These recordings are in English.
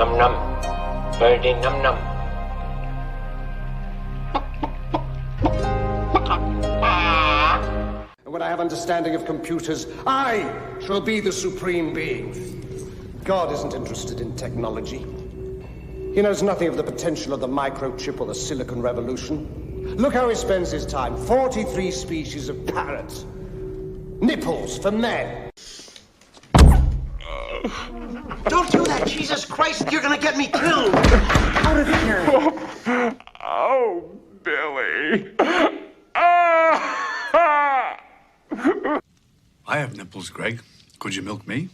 Num num. Birdie num num. And when I have understanding of computers, I shall be the supreme being. God isn't interested in technology. He knows nothing of the potential of the microchip or the silicon revolution. Look how he spends his time. 43 species of parrots. Nipples for men. Don't do that, Jesus Christ! You're gonna get me killed! Out of here! Oh, Billy. I have nipples, Greg. Could you milk me?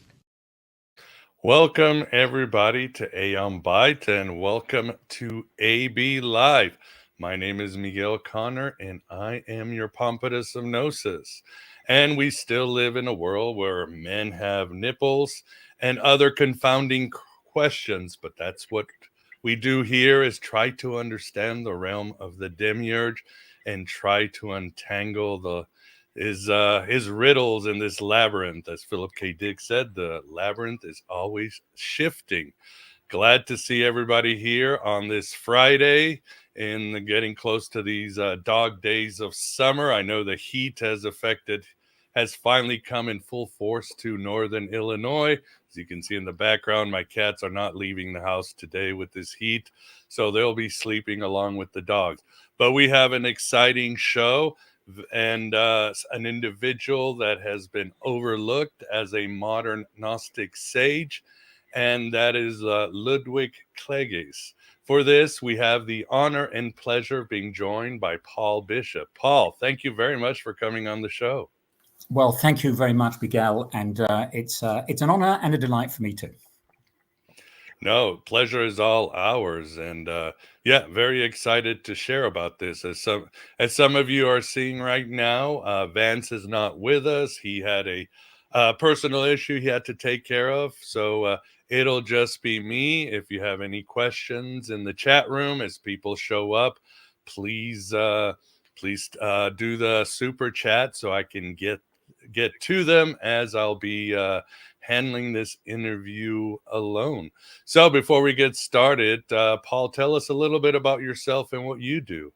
Welcome, everybody, to Aeon Byte, and welcome to AB Live. My name is Miguel Connor, and I am your pompatus of Gnosis. And we still live in a world where men have nipples and other confounding questions, but that's what we do here, is try to understand the realm of the demiurge and try to untangle his riddles in this labyrinth. As Philip K. Dick said, the labyrinth is always shifting. Glad to see everybody here on this Friday in getting close to these dog days of summer. I know the heat has finally come in full force to northern Illinois. As you can see in the background, my cats are not leaving the house today with this heat, so they'll be sleeping along with the dogs. But we have an exciting show and an individual that has been overlooked as a modern Gnostic sage, and that is Ludwig Klages. For this, we have the honor and pleasure of being joined by Paul Bishop. Paul, thank you very much for coming on the show. Well, thank you very much, Miguel, and it's an honor and a delight for me too. No, pleasure is all ours, and very excited to share about this. As some of you are seeing right now, Vance is not with us. He had a personal issue he had to take care of, so it'll just be me. If you have any questions in the chat room as people show up, please do the super chat so I can get to them, as I'll be handling this interview alone. So before we get started, Paul, tell us a little bit about yourself and what you do.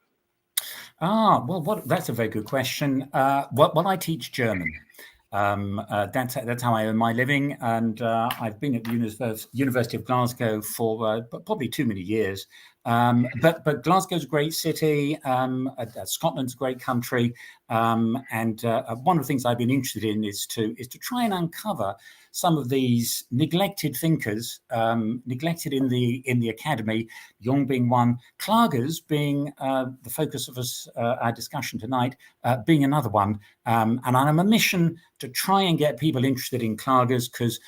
That's a very good question. I teach German. That's how I earn my living, and I've been at the University of Glasgow for probably too many years. But Glasgow's a great city. Scotland's a great country, and one of the things I've been interested in is to try and uncover some of these neglected thinkers, neglected in the academy. Jung being one, Klages being the focus of our discussion tonight, being another one. And I'm on a mission to try and get people interested in Klages, because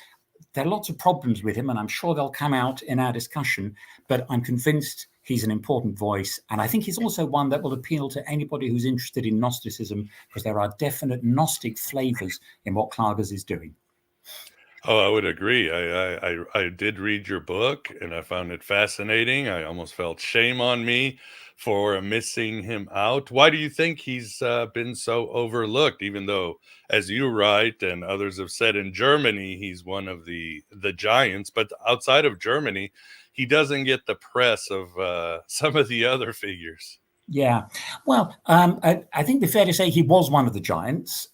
there are lots of problems with him, and I'm sure they'll come out in our discussion, but I'm convinced he's an important voice. And I think he's also one that will appeal to anybody who's interested in Gnosticism, because there are definite Gnostic flavors in what Klages is doing. Oh, I would agree. I did read your book, and I found it fascinating. I almost felt shame on me for missing him out. Why do you think he's been so overlooked, even though, as you write and others have said, in Germany, he's one of the giants, but outside of Germany, he doesn't get the press of some of the other figures? Yeah, well, I think it's fair to say he was one of the giants.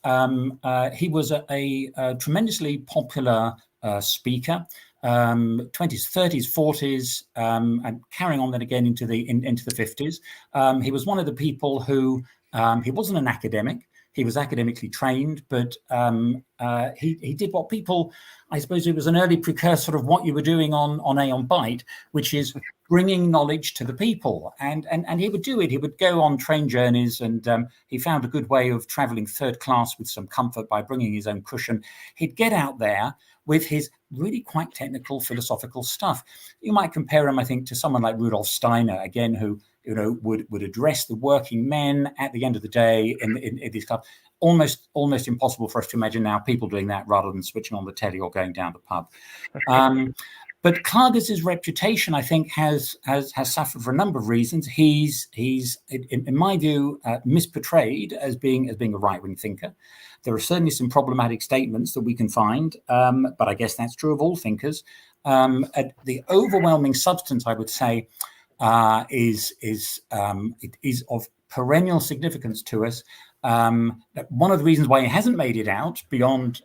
He was a tremendously popular speaker, 20s, 30s, 40s, and carrying on then again into the 50s. He was one of the people who, he wasn't an academic. He was academically trained, but he did what people, I suppose it was an early precursor of what you were doing on Aeon Byte, which is bringing knowledge to the people. And he would do it. He would go on train journeys, and he found a good way of traveling third class with some comfort by bringing his own cushion. He'd get out there with his really quite technical philosophical stuff. You might compare him, I think, to someone like Rudolf Steiner, again, who would address the working men at the end of the day in these clubs. Almost impossible for us to imagine now people doing that rather than switching on the telly or going down the pub. But Klages' reputation, I think, has suffered for a number of reasons. He's in my view, misportrayed as being a right-wing thinker. There are certainly some problematic statements that we can find, but I guess that's true of all thinkers. The overwhelming substance, I would say, is of perennial significance to us. One of the reasons why he hasn't made it out beyond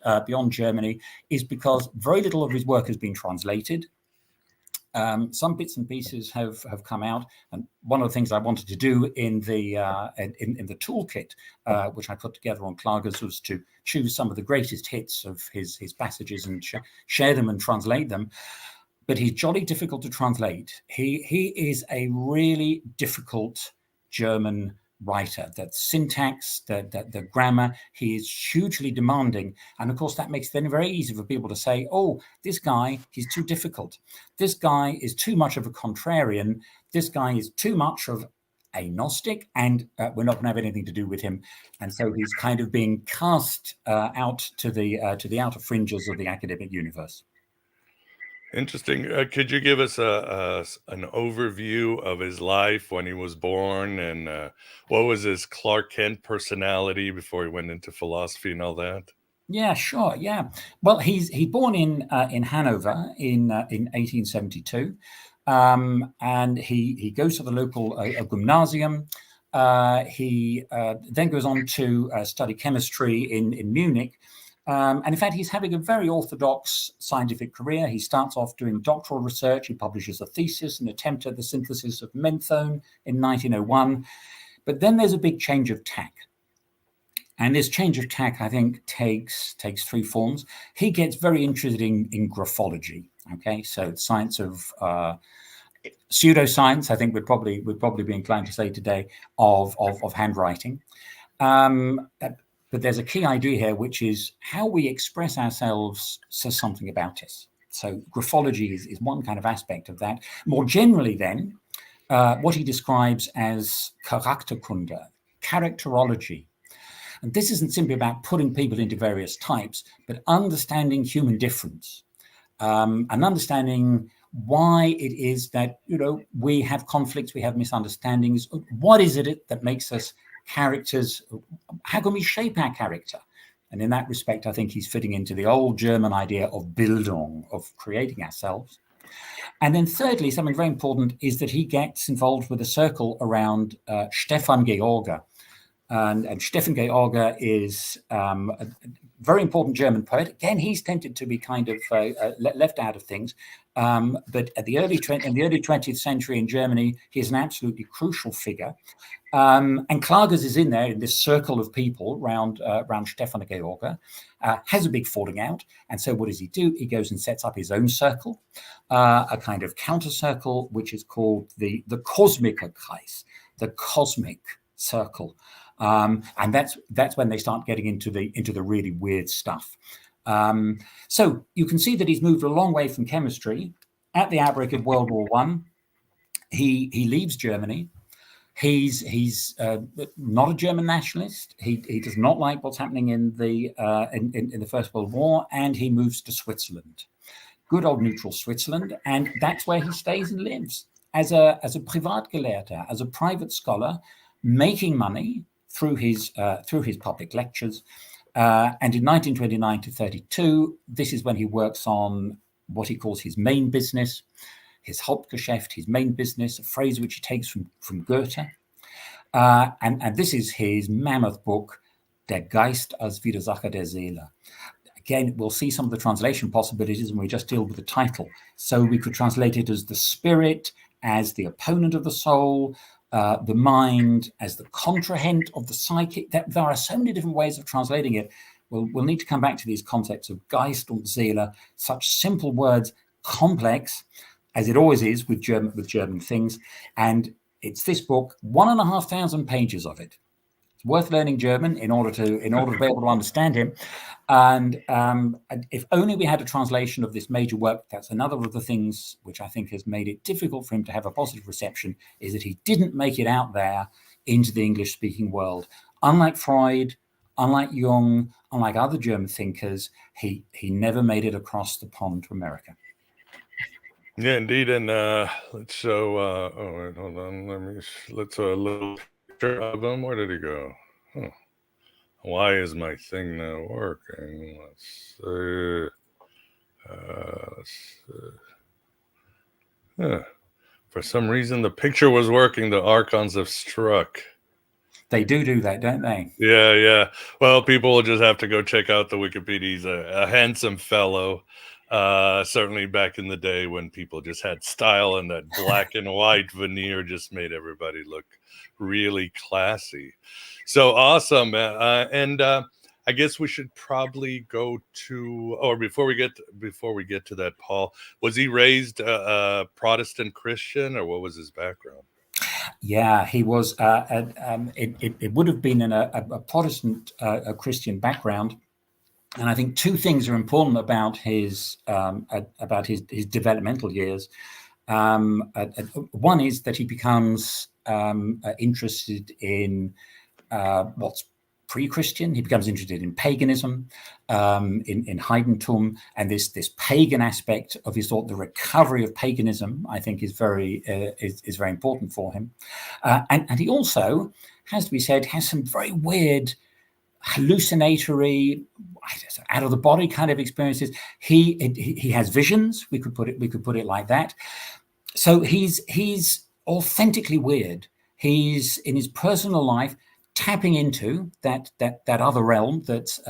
Germany is because very little of his work has been translated. Some bits and pieces have come out, and one of the things I wanted to do in the toolkit, which I put together on Klages, was to choose some of the greatest hits of his passages and share them and translate them. But he's jolly difficult to translate. He is a really difficult German writer. That syntax, the grammar, he is hugely demanding. And of course, that makes it then very easy for people to say, oh, this guy, he's too difficult. This guy is too much of a contrarian. This guy is too much of a Gnostic, and we're not going to have anything to do with him. And so he's kind of being cast out to the outer fringes of the academic universe. Interesting. Could you give us an overview of his life when he was born, and what was his Clark Kent personality before he went into philosophy and all that? Yeah, sure. Yeah. Well, he's born in Hanover in 1872, and he goes to the local gymnasium. He then goes on to study chemistry in Munich. And in fact, he's having a very orthodox scientific career. He starts off doing doctoral research. He publishes a thesis, an attempt at the synthesis of menthone in 1901. But then there's a big change of tack. And this change of tack, I think, takes three forms. He gets very interested in graphology. Okay, so science of pseudoscience, I think we'd probably be inclined to say today, of handwriting. But there's a key idea here, which is how we express ourselves says something about us. So graphology is one kind of aspect of that. More generally, then, what he describes as Charakterkunde, characterology. And this isn't simply about putting people into various types, but understanding human difference, and understanding why it is that, we have conflicts, we have misunderstandings. What is it that makes us characters? How can we shape our character? And in that respect, I think he's fitting into the old German idea of Bildung, of creating ourselves. And then thirdly, something very important is that he gets involved with a circle around Stefan George. And Stefan George is a very important German poet. Again, he's tended to be kind of left out of things. But in the early 20th century in Germany, he is an absolutely crucial figure. And Klages is in there in this circle of people around Stefan George, has a big falling out. And so what does he do? He goes and sets up his own circle, a kind of counter circle, which is called the Kosmiker Kreis, the cosmic circle. And that's when they start getting into the really weird stuff. So you can see that he's moved a long way from chemistry. At the outbreak of World War I, he leaves Germany. He's not a German nationalist. He does not like what's happening in the First World War, and he moves to Switzerland, good old neutral Switzerland, and that's where he stays and lives as a Privatgelehrter, as a private scholar, making money through his public lectures. And in 1929 to 32, this is when he works on what he calls his main business, his Hauptgeschäft, his main business, a phrase which he takes from Goethe. And this is his mammoth book, Der Geist als Widersacher der Seele. Again, we'll see some of the translation possibilities when we just deal with the title. So we could translate it as the spirit, as the opponent of the soul, the mind as the contrahent of the psychic. There are so many different ways of translating it. We'll need to come back to these concepts of Geist und Seele, such simple words, complex, as it always is with German things. And it's this book, 1,500 pages of it. It's worth learning German in order to be able to understand him. And if only we had a translation of this major work. That's another of the things which I think has made it difficult for him to have a positive reception, is that he didn't make it out there into the English-speaking world. Unlike Freud, unlike Jung, unlike other German thinkers, he never made it across the pond to America. Yeah, indeed. And let's show. Oh, wait, hold on. Let's a little picture of him. Where did he go? Huh. Why is my thing not working? Let's see. Huh. For some reason, the picture was working. The archons have struck. They do that, don't they? Yeah. Well, people will just have to go check out the Wikipedia. He's a handsome fellow. Certainly back in the day when people just had style, and that black and white veneer just made everybody look really classy. So awesome. And I guess we should probably go to, or before we get to that, Paul, was he raised a Protestant Christian, or what was his background? Yeah, he was. It would have been in a Protestant Christian background, and I think two things are important about his developmental years. One is that he becomes interested in what's pre-Christian. He becomes interested in paganism, in Heidentum, and this pagan aspect of his thought. The recovery of paganism, I think, is very important for him. And he also, has to be said, has some very weird, hallucinatory, out of the body kind of experiences. He has visions. We could put it like that. So he's authentically weird. He's in his personal life tapping into that other realm that's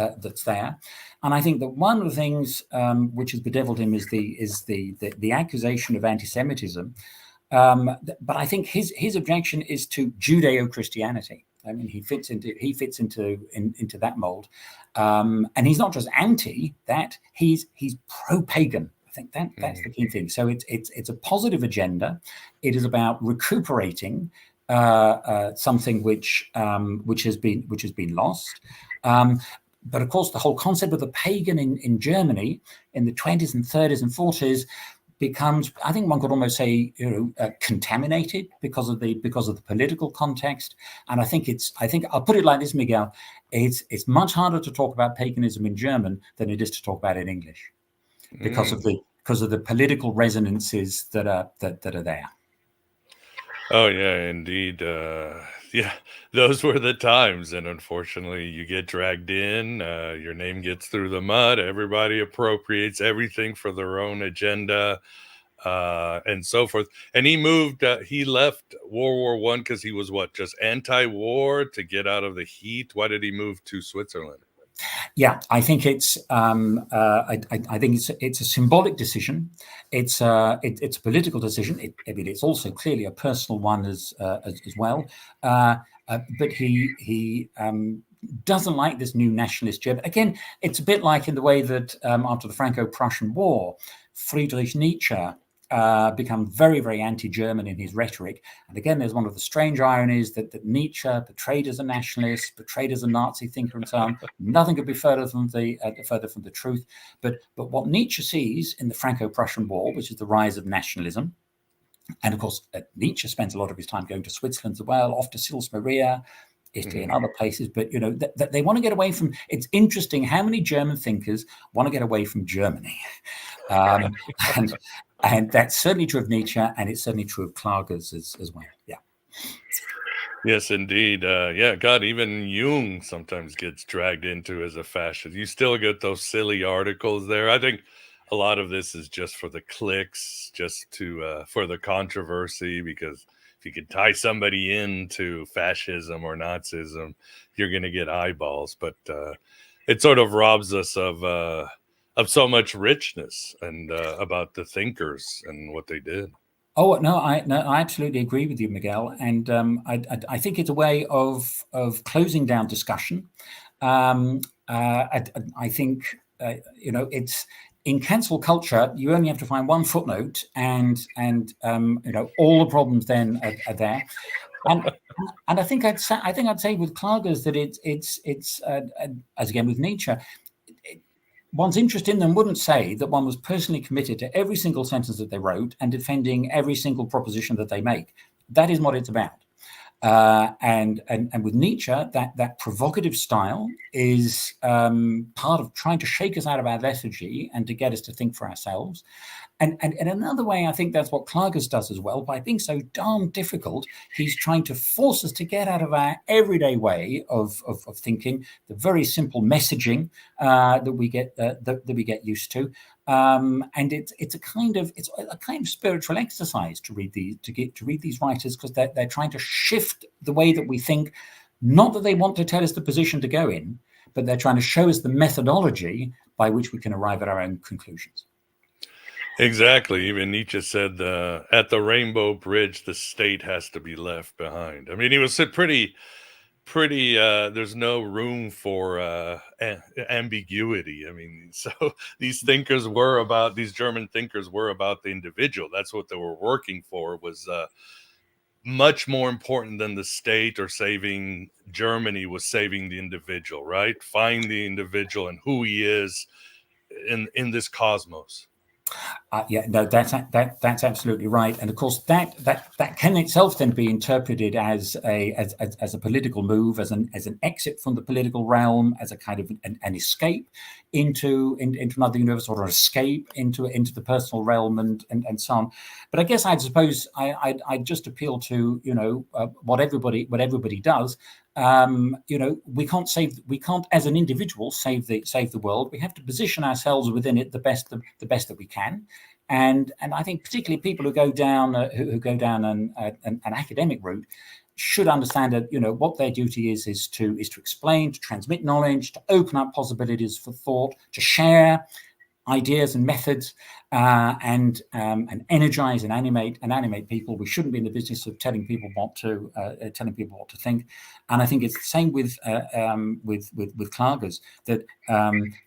there, and I think that one of the things which has bedeviled him is the accusation of anti-Semitism. But I think his objection is to Judeo-Christianity. I mean, he fits into that mold, and he's not just anti that; he's pro-pagan. I think that's the key thing. So it's a positive agenda. It is about recuperating something which has been lost. But of course, the whole concept of the pagan in Germany in the 20s and 30s and 40s becomes, I think one could almost say, contaminated because of the political context. And I think I'll put it like this, Miguel: it's much harder to talk about paganism in German than it is to talk about it in English, because of the political resonances that are there. Oh yeah, indeed. Yeah, those were the times, and unfortunately, you get dragged in. Your name gets through the mud. Everybody appropriates everything for their own agenda, and so forth. And he moved. He left World War I because he was just anti-war to get out of the heat. Why did he move to Switzerland? Yeah, I think it's I think it's a symbolic decision. It's a political decision. It's also clearly a personal one as well. But he doesn't like this new nationalist German. Again, it's a bit like in the way that after the Franco-Prussian War, Friedrich Nietzsche become very, very anti-German in his rhetoric. And again, there's one of the strange ironies that Nietzsche, portrayed as a nationalist, portrayed as a Nazi thinker and so on, nothing could be further from the truth. But what Nietzsche sees in the Franco-Prussian War, which is the rise of nationalism, and of course, Nietzsche spends a lot of his time going to Switzerland as well, off to Sils Maria, Italy and other places, but they want to get away from. It's interesting how many German thinkers want to get away from Germany, and that's certainly true of Nietzsche, and it's certainly true of Klages as well. Yeah. Yes, indeed. Yeah, God, even Jung sometimes gets dragged into as a fascist. You still get those silly articles there. I think a lot of this is just for the clicks, just to for the controversy, because if you can tie somebody into fascism or Nazism, you're going to get eyeballs. But it sort of robs us of so much richness and about the thinkers and what they did. Oh no, I absolutely agree with you, Miguel, and I think it's a way of closing down discussion. I think it's. In cancel culture, you only have to find one footnote, and all the problems then are there. And I think I'd say with Klages that it's as again with Nietzsche, one's interest in them wouldn't say that one was personally committed to every single sentence that they wrote and defending every single proposition that they make. That is what it's about. And with Nietzsche, that provocative style is part of trying to shake us out of our lethargy and to get us to think for ourselves. And another way, I think that's what Klages does as well. By being so darn difficult, he's trying to force us to get out of our everyday way of thinking, the very simple messaging that we get used to. And it's a kind of spiritual exercise to read these writers, because they're trying to shift the way that we think. Not that they want to tell us the position to go in, but they're trying to show us the methodology by which we can arrive at our own conclusions. Exactly. Even Nietzsche said at the Rainbow Bridge, the state has to be left behind. I mean, he was pretty there's no room for ambiguity. I mean, so these German thinkers were about the individual. That's what they were working for, was much more important than the state or saving Germany was saving the individual, right? Find the individual and who he is in this cosmos. That's absolutely right, and of course that can itself then be interpreted as a political move, as an exit from the political realm, as a kind of an escape into another universe, or an escape into the personal realm, and so on. But I guess I'd suppose I'd just appeal to what everybody does. We can't as an individual save the world. We have to position ourselves within it the best that we can, and I think particularly people who go down an academic route should understand that what their duty is to explain, to transmit knowledge, to open up possibilities for thought, to share ideas and methods, and energize and animate people. We shouldn't be in the business of telling people what to think. And I think it's the same with Klages, that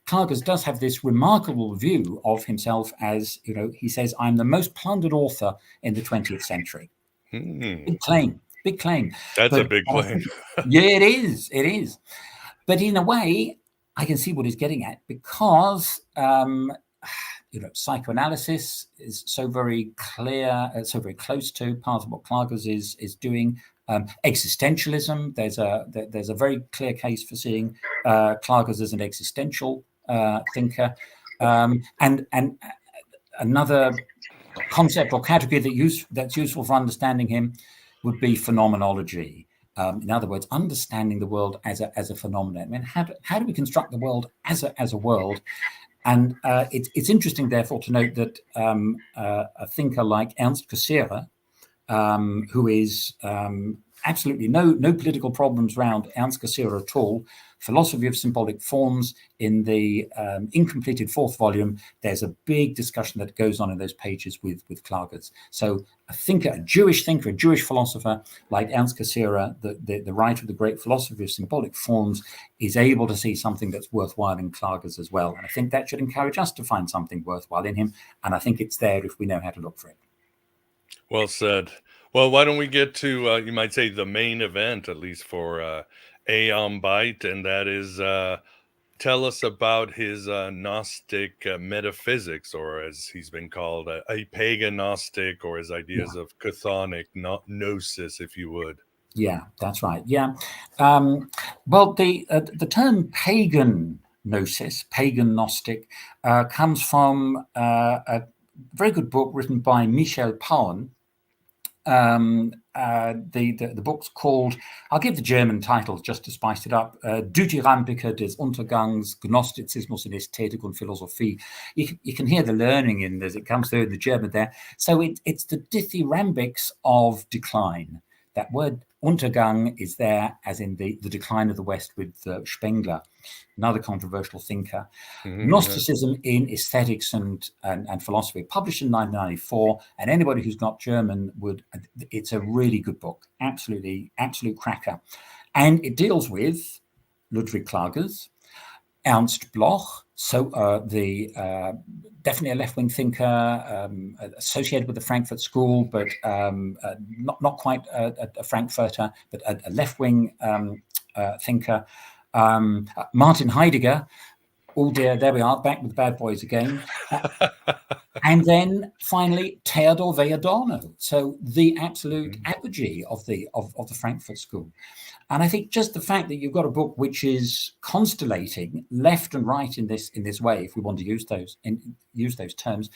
Klages does have this remarkable view of himself as, he says, "I'm the most plundered author in the 20th century." Big claim. That's a big claim. Yeah, it is. But in a way, I can see what he's getting at, because psychoanalysis is so very clear, so very close to part of what Klages is doing. Existentialism, there's a very clear case for seeing Klages as an existential thinker, and another concept or category that's useful for understanding him would be phenomenology. In other words, understanding the world as a phenomenon. I mean, how do we construct the world as a world? And it's interesting, therefore, to note that a thinker like Ernst Cassirer, who is absolutely no political problems around Ernst Cassirer at all, Philosophy of Symbolic Forms, in the incompleted 4th volume, there's a big discussion that goes on in those pages with Klages. So a Jewish thinker, a Jewish philosopher like Ernst Cassirer, the writer of the great Philosophy of Symbolic Forms, is able to see something that's worthwhile in Klages as well. And I think that should encourage us to find something worthwhile in him. And I think it's there if we know how to look for it. Well said. Well, why don't we get to, you might say, the main event, at least for Aeon Byte, and that is tell us about his Gnostic metaphysics, or as he's been called, a Pagan Gnostic, or his ideas of Chthonic Gnosis, if you would. Yeah, that's right. Yeah. Well, the term Pagan Gnosis, Pagan Gnostic, comes from a very good book written by Michel Pauen. The book's called, I'll give the German title just to spice it up, Dithyrambiker des Untergangs, Gnostizismus in Ästhetik und Philosophie. You can hear the learning in as it comes through in the German there. So it's the dithyrambics of decline. That word Untergang is there as in the decline of the West with Spengler, another controversial thinker. Gnosticism in Aesthetics and Philosophy, published in 1994. And anybody who's got German it's a really good book, absolute cracker. And it deals with Ludwig Klages, Ernst Bloch, so definitely a left-wing thinker, associated with the Frankfurt School, but not quite a Frankfurter, but a left-wing thinker. Martin Heidegger. Oh dear, there we are, back with the bad boys again. And then finally, Theodor W. Adorno. So the absolute apogee of the Frankfurt School. And I think just the fact that you've got a book which is constellating left and right in this way, if we want to use those terms,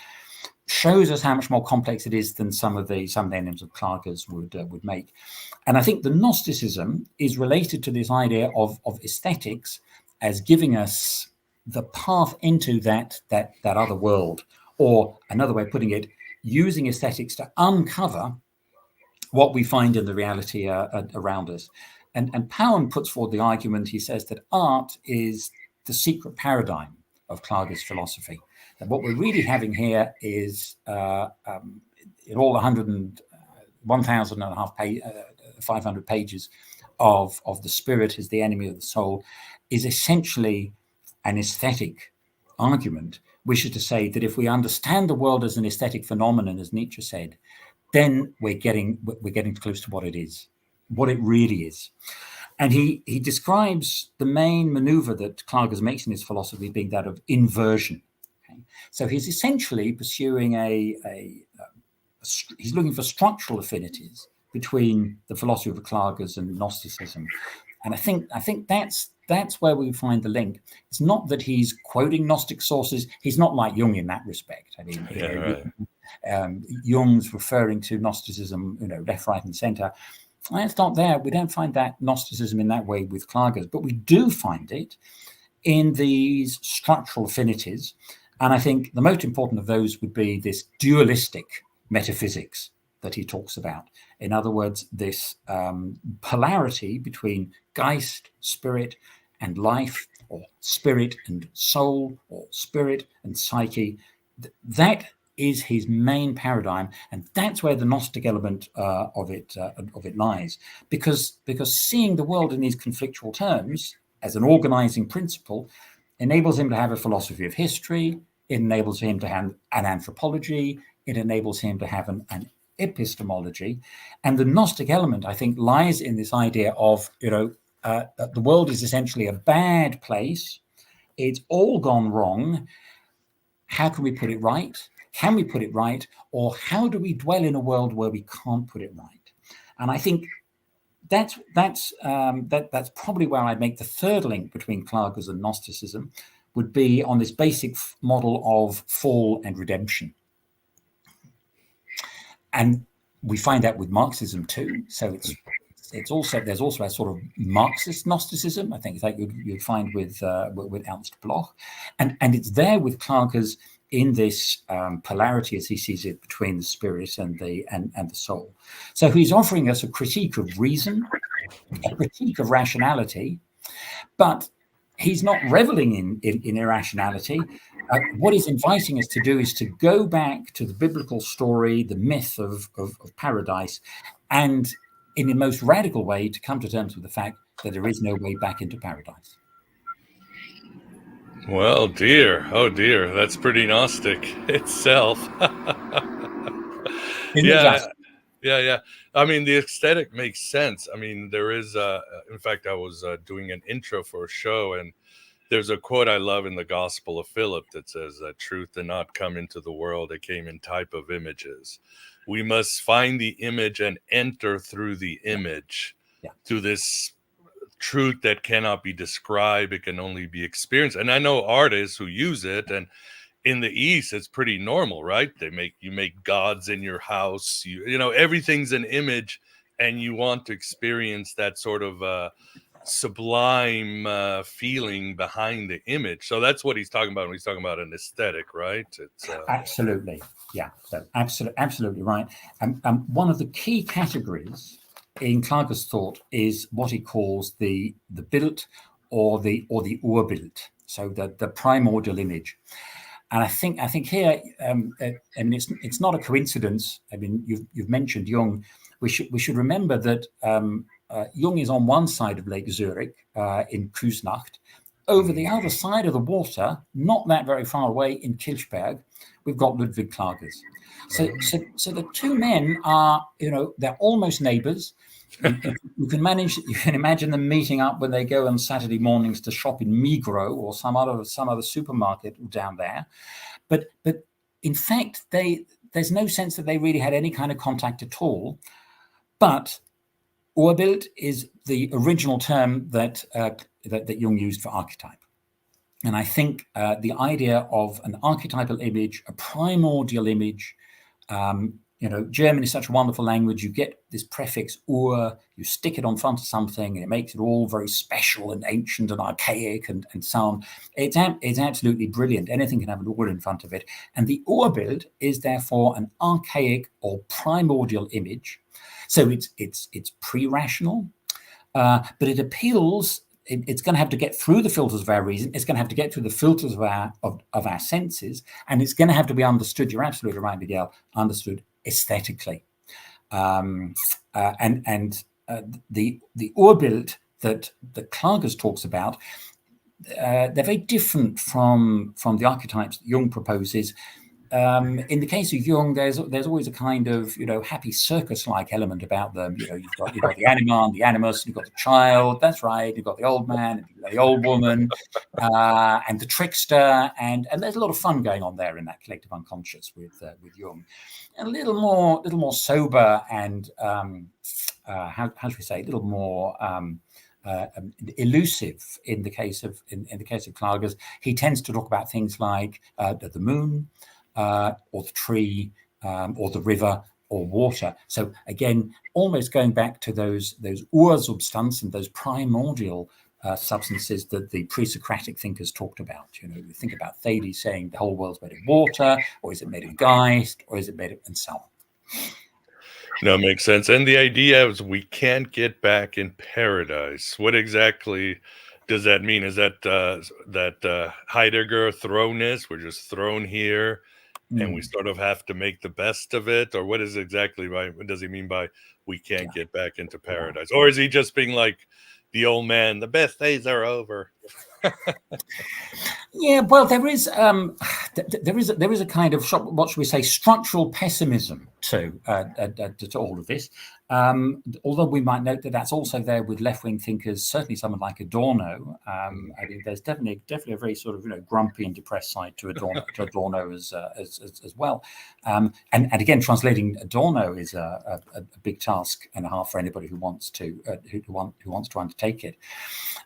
shows us how much more complex it is than some of the names of Klages would make. And I think the Gnosticism is related to this idea of aesthetics as giving us the path into that other world, or another way of putting it, using aesthetics to uncover what we find in the reality around us. And Powen puts forward the argument, he says that art is the secret paradigm of Klages philosophy. And what we're really having here is in all 1,500 pages of the spirit as the enemy of the soul is essentially an aesthetic argument, which is to say that if we understand the world as an aesthetic phenomenon, as Nietzsche said, then we're getting close to what it is, what it really is. And he describes the main maneuver that Klages makes in his philosophy being that of inversion. Okay? So he's essentially pursuing he's looking for structural affinities between the philosophy of Klages and Gnosticism. And I think that's where we find the link. It's not that he's quoting Gnostic sources. He's not like Jung in that respect. I mean, Jung's referring to Gnosticism, left, right, and center. And it's not there. We don't find that Gnosticism in that way with Klages, but we do find it in these structural affinities. And I think the most important of those would be this dualistic metaphysics that he talks about. In other words, this polarity between Geist, spirit, and life, or spirit and soul, or spirit and psyche. That is his main paradigm, and that's where the Gnostic element of it lies. Because seeing the world in these conflictual terms as an organizing principle enables him to have a philosophy of history. It enables him to have an anthropology. It enables him to have an epistemology. And the Gnostic element, I think, lies in this idea of, the world is essentially a bad place. It's all gone wrong. How can we put it right? Can we put it right? Or how do we dwell in a world where we can't put it right? And I think that's probably where I'd make the third link between Klages and Gnosticism, would be on this basic model of fall and redemption. And we find that with Marxism too. So there's also a sort of Marxist Gnosticism, I think, that you'd find with Ernst Bloch, and it's there with Klages in this polarity, as he sees it, between the spirit and the soul. So he's offering us a critique of reason, a critique of rationality, but he's not reveling in irrationality. What he's inviting us to do is to go back to the biblical story, the myth of paradise, and in the most radical way to come to terms with the fact that there is no way back into paradise. Well, dear, oh dear, that's pretty Gnostic itself. Yeah. I mean, the aesthetic makes sense. I mean, there is, in fact, I was doing an intro for a show, and there's a quote I love in the Gospel of Philip that says that truth did not come into the world, it came in type of images. We must find the image and enter through the image to this truth that cannot be described. It can only be experienced. And I know artists who use it, and in the East, it's pretty normal, right? You make gods in your house, everything's an image, and you want to experience that sort of sublime feeling behind the image. So that's what he's talking about when he's talking about an aesthetic, right? It's absolutely, yeah, so absolutely right. One of the key categories in Klages' thought is what he calls the Bild or the Urbild, so the primordial image. And I think here, it's not a coincidence. I mean, you've mentioned Jung. We should remember that Jung is on one side of Lake Zurich in Küsnacht. Over the other side of the water, not that very far away in Kilchberg, we've got Ludwig Klages. So the two men are, they're almost neighbors. You can imagine them meeting up when they go on Saturday mornings to shop in Migros or some other supermarket down there. But in fact, there's no sense that they really had any kind of contact at all. But Urbild is the original term that Jung used for archetype. And I think the idea of an archetypal image, a primordial image, German is such a wonderful language. You get this prefix "ur," you stick it on front of something, and it makes it all very special and ancient and archaic and so on. It's absolutely brilliant. Anything can have an "ur" in front of it. And the Urbild is therefore an archaic or primordial image. So it's pre-rational, but it appeals. It's going to have to get through the filters of our reason. It's going to have to get through the filters of our senses, and it's going to have to be understood. You're absolutely right, Miguel. Understood aesthetically, and the Urbild that Klages talks about, they're very different from the archetypes that Jung proposes. In the case of Jung, there's always a kind of happy circus-like element about them. You've got the anima and the animus, and you've got the child. That's right. You've got the old man, and the old woman, and the trickster, and there's a lot of fun going on there in that collective unconscious with Jung. A little more sober and how should we say, a little more elusive in the case of Klages. He tends to talk about things like the moon, or the tree, or the river, or water. So again, almost going back to those Ursubstanz and those primordial substances that the pre-Socratic thinkers talked about. You think about Thales saying the whole world's made of water, or is it made of Geist, or is it made of, and so on. No, makes sense. And the idea is we can't get back in paradise. What exactly does that mean? Is that Heidegger thrownness? We're just thrown here, and we sort of have to make the best of it, or what is exactly what does he mean by we can't get back into paradise? Or is he just being like the old man? The best days are over. Yeah, well, there is a kind of, what should we say, structural pessimism to all of this. Although we might note that that's also there with left-wing thinkers, certainly someone like Adorno. I think there's definitely a very sort of grumpy and depressed side to Adorno as well. And again, translating Adorno is a big task and a half for anybody who wants to undertake it.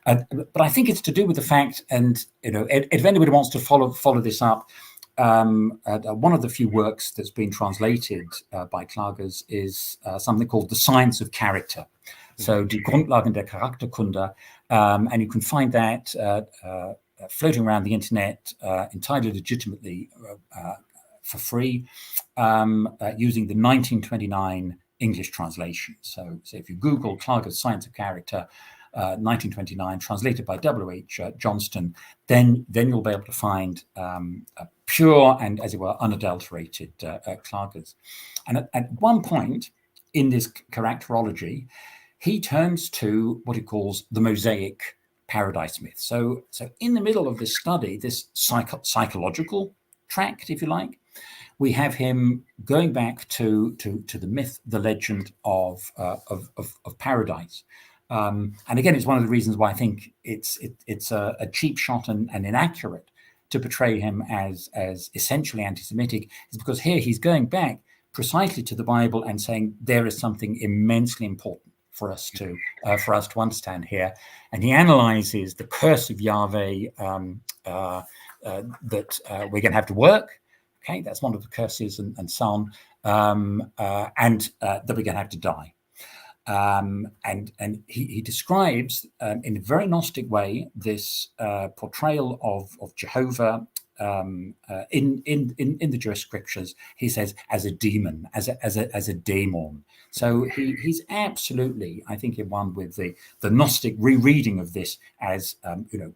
But I think it's to do with the fact, and if anybody wants to follow this up, one of the few works that's been translated by Klages is something called The Science of Character. So Die Grundlagen der Charakterkunde, and you can find that floating around the internet entirely legitimately for free, using the 1929 English translation. So if you Google Klages Science of Character, 1929, translated by W.H. Johnston, then you'll be able to find a pure and, as it were, unadulterated Klages. And at one point in this characterology, he turns to what he calls the Mosaic paradise myth. So in the middle of this study, this psychological tract, if you like, we have him going back to the myth, the legend of paradise. And again, it's one of the reasons why I think it's a cheap shot and inaccurate to portray him as essentially anti-Semitic, is because here he's going back precisely to the Bible and saying there is something immensely important for us to understand here. And he analyzes the curse of Yahweh that we're going to have to work. Okay, that's one of the curses, and so on, and that we're going to have to die. And he describes in a very Gnostic way this portrayal of Jehovah in the Jewish scriptures. He says as a demon, as a daemon. So he's absolutely, I think, in one with the Gnostic rereading of this as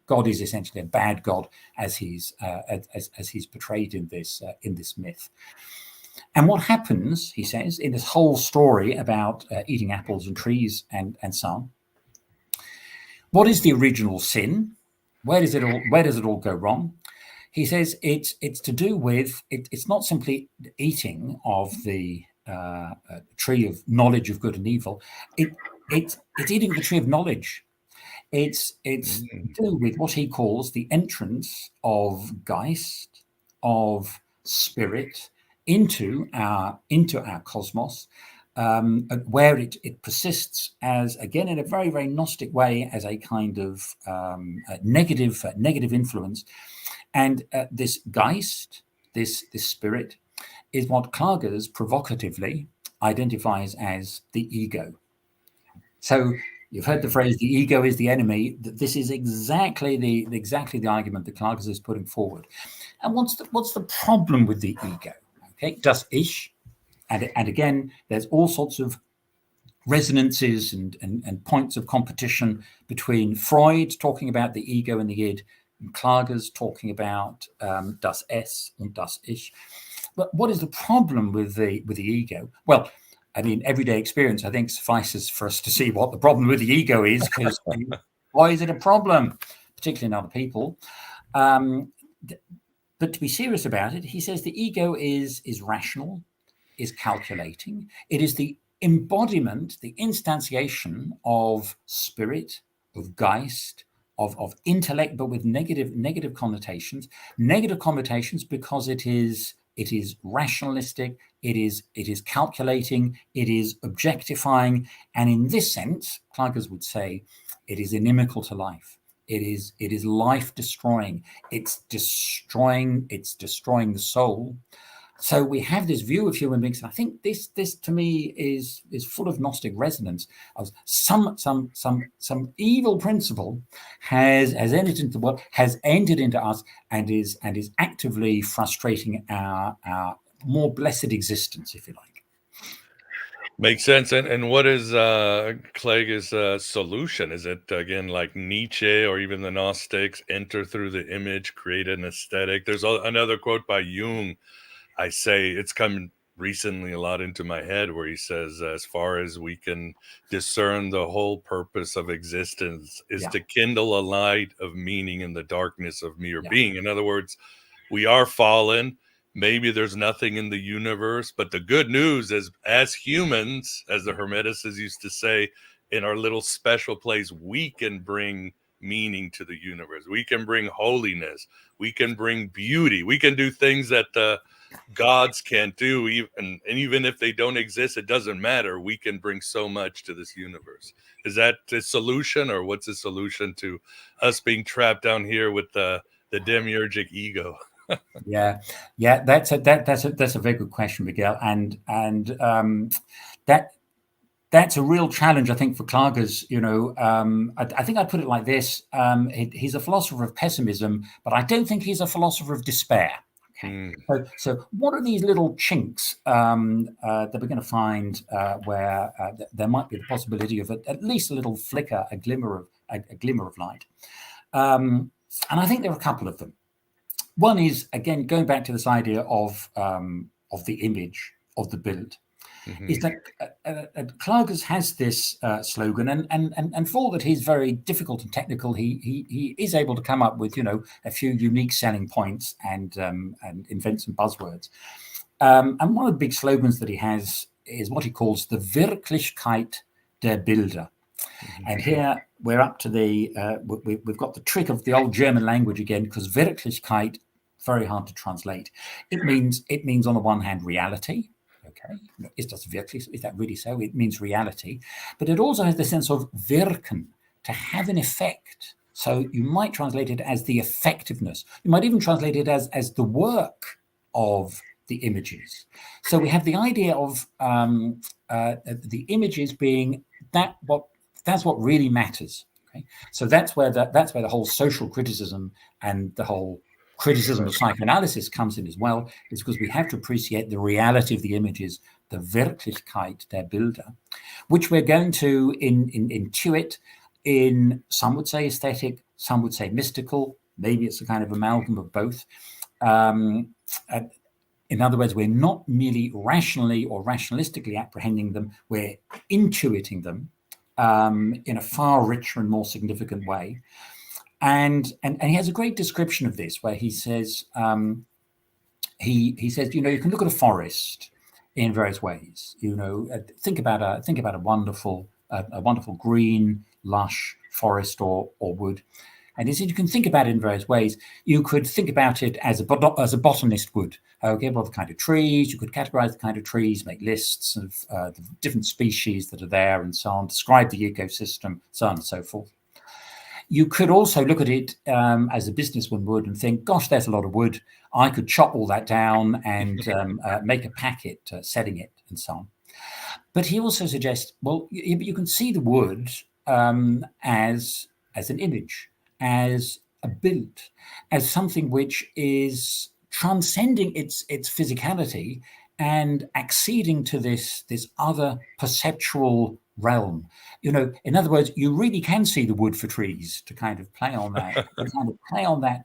God is essentially a bad God as he's portrayed in this myth. And what happens, he says, in this whole story about eating apples and trees and so on, what is the original sin? Where does it all go wrong? He says it's to do with it's not simply eating of the tree of knowledge of good and evil. It's eating the tree of knowledge. It's to do with what he calls the entrance of Geist, of spirit, into our cosmos, where it persists as, again, in a very, very Gnostic way, as a kind of negative influence. And this Geist, this spirit, is what Klages provocatively identifies as the ego. So you've heard the phrase, the ego is the enemy. This is exactly the argument that Klages is putting forward. And what's the problem with the ego? Okay, das Ich. And again, there's all sorts of resonances and points of competition between Freud talking about the ego and the id, and Klages talking about das Es and das Ich. But what is the problem with the ego? Well, I mean, everyday experience, I think, suffices for us to see what the problem with the ego is, because why is it a problem, particularly in other people? But to be serious about it, he says the ego is rational, is calculating. It is the embodiment, the instantiation of spirit, of Geist, of intellect, but with negative connotations. Negative connotations because it is rationalistic, it is calculating, it is objectifying, and in this sense, Klages would say, it is inimical to life. It is life destroying. It's destroying the soul. So we have this view of human beings, and I think this to me is full of Gnostic resonance. Of some evil principle has entered into the world, has entered into us, and is actively frustrating our more blessed existence, if you like. Makes sense. And what is Klages' solution? Is it, again, like Nietzsche or even the Gnostics, enter through the image, create an aesthetic? There's another quote by Jung. I say it's come recently a lot into my head, where he says, as far as we can discern, the whole purpose of existence is to kindle a light of meaning in the darkness of mere being. In other words, we are fallen. Maybe there's nothing in the universe, but the good news is, as humans, as the Hermeticists used to say, in our little special place, we can bring meaning to the universe. We can bring holiness. We can bring beauty. We can do things that the gods can't do, even if they don't exist, it doesn't matter. We can bring so much to this universe. Is that the solution, or what's the solution to us being trapped down here with the demiurgic ego? Yeah, that's a very good question, Miguel, and that's a real challenge, I think, for Klages. I think I put it like this: he's a philosopher of pessimism, but I don't think he's a philosopher of despair. So what are these little chinks that we're going to find where there might be the possibility of at least a little flicker, a glimmer of light? And I think there are a couple of them. One is, again, going back to this idea of the image, of the build, is that Klages has this slogan, and for all that he's very difficult and technical, he is able to come up with a few unique selling points and invent some buzzwords. And one of the big slogans that he has is what he calls the Wirklichkeit der Bilder. And here we're up to we've got the trick of the old German language again, because Wirklichkeit, very hard to translate. It means on the one hand reality. Okay, is that really so? It means reality, but it also has the sense of wirken, to have an effect. So you might translate it as the effectiveness. You might even translate it as the work of the images. So we have the idea of the images being that's what really matters. Okay, so that's where the whole social criticism and the whole criticism of psychoanalysis comes in as well, is because we have to appreciate the reality of the images, the Wirklichkeit der Bilder, which we're going to intuit in, some would say aesthetic, some would say mystical, maybe it's a kind of amalgam of both. In other words, we're not merely rationally or rationalistically apprehending them, we're intuiting them in a far richer and more significant way. And he has a great description of this, where he says, he says, you can look at a forest in various ways. Think about a wonderful green, lush forest or wood. And he said you can think about it in various ways. You could think about it as a botanist would. Okay, well, the kind of trees, you could categorize the kind of trees, make lists of the different species that are there and so on, describe the ecosystem, so on and so forth. You could also look at it as a businessman would and think, gosh, there's a lot of wood. I could chop all that down and make a packet selling it and so on. But he also suggests, well, you can see the wood as an image, as a build, as something which is transcending its physicality and acceding to this other perceptual realm. In other words, you really can see the wood for trees, to kind of play on that,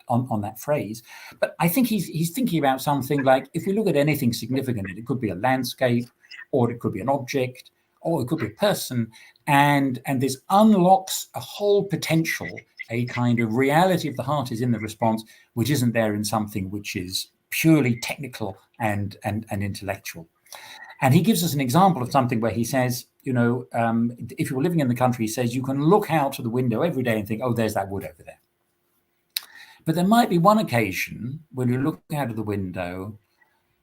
on that phrase. But I think he's thinking about something like, if we look at anything significant, it could be a landscape, or it could be an object, or it could be a person, and this unlocks a whole potential, a kind of reality of the heart is in the response, which isn't there in something which is purely technical and intellectual. And he gives us an example of something where he says, if you were living in the country, he says, you can look out of the window every day and think, oh, there's that wood over there. But there might be one occasion when you look out of the window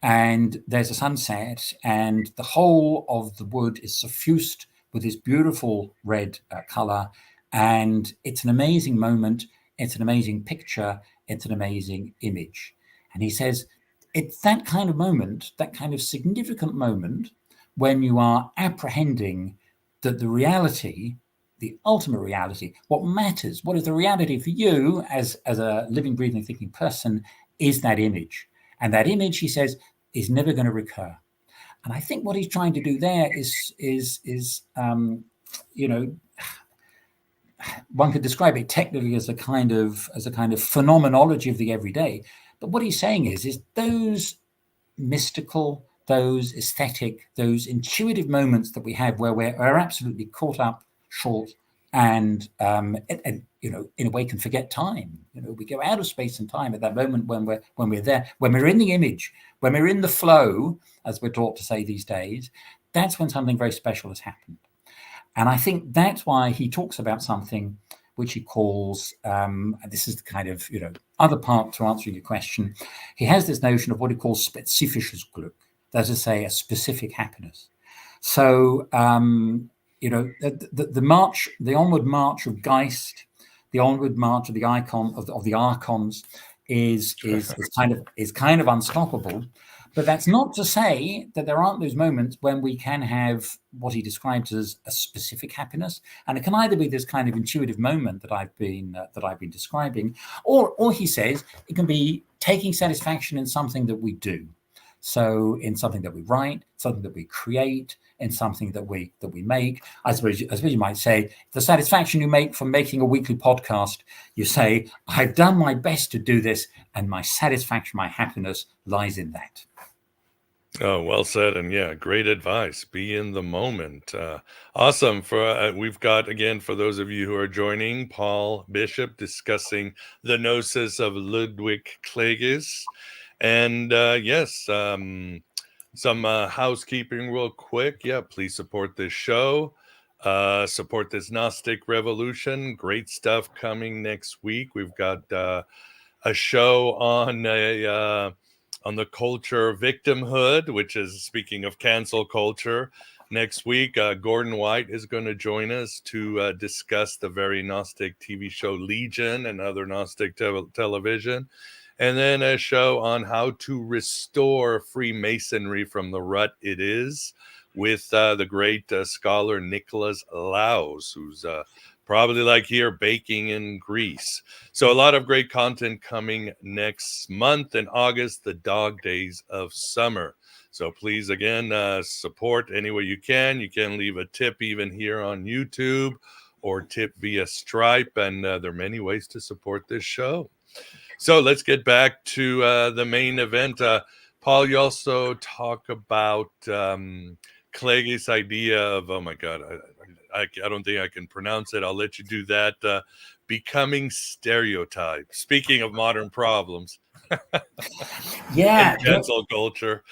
and there's a sunset and the whole of the wood is suffused with this beautiful red color. And it's an amazing moment. It's an amazing picture. It's an amazing image. And he says, it's that kind of moment, that kind of significant moment when you are apprehending that the reality, the ultimate reality, what matters, what is the reality for you as a living, breathing, thinking person, is that image. And that image, he says, is never going to recur. And I think what he's trying to do there is one could describe it technically as a kind of phenomenology of the everyday. But what he's saying is those mystical, those aesthetic, those intuitive moments that we have where we're absolutely caught up short and in a way can forget time. We go out of space and time at that moment when we're there, when we're in the image, when we're in the flow, as we're taught to say these days. That's when something very special has happened. And I think that's why he talks about something which he calls, this is the kind of, other part to answering your question. He has this notion of what he calls spezifisches Glück, that is to say, a specific happiness. So, the march, the onward march of Geist, the onward march of the icon of the archons is kind of unstoppable. But that's not to say that there aren't those moments when we can have what he describes as a specific happiness, and it can either be this kind of intuitive moment that I've been describing, or he says it can be taking satisfaction in something that we do. So in something that we write, something that we create, in something that we make. I suppose you might say the satisfaction you make from making a weekly podcast. You say, I've done my best to do this, and my satisfaction, my happiness lies in that. Oh, well said. And yeah, great advice. Be in the moment. Awesome. We've got, again, for those of you who are joining, Paul Bishop discussing the Gnosis of Ludwig Klages. And yes, some housekeeping real quick. Yeah, please support this show. Support this Gnostic revolution. Great stuff coming next week. We've got a show on the culture of victimhood, which is, speaking of cancel culture, next week. Gordon White is going to join us to discuss the very Gnostic TV show Legion and other Gnostic television. And then a show on how to restore Freemasonry from the rut it is with the great scholar Nicholas Laus, who's probably like here baking in Greece. So a lot of great content coming next month in August, the dog days of summer. So please, again, support any way you can. You can leave a tip even here on YouTube or tip via Stripe. And there are many ways to support this show. So let's get back to the main event. Paul, you also talk about Klages' idea of, oh my God, I don't think I can pronounce it. I'll let you do that. Becoming stereotype. Speaking of modern problems. Yeah, In cancel culture.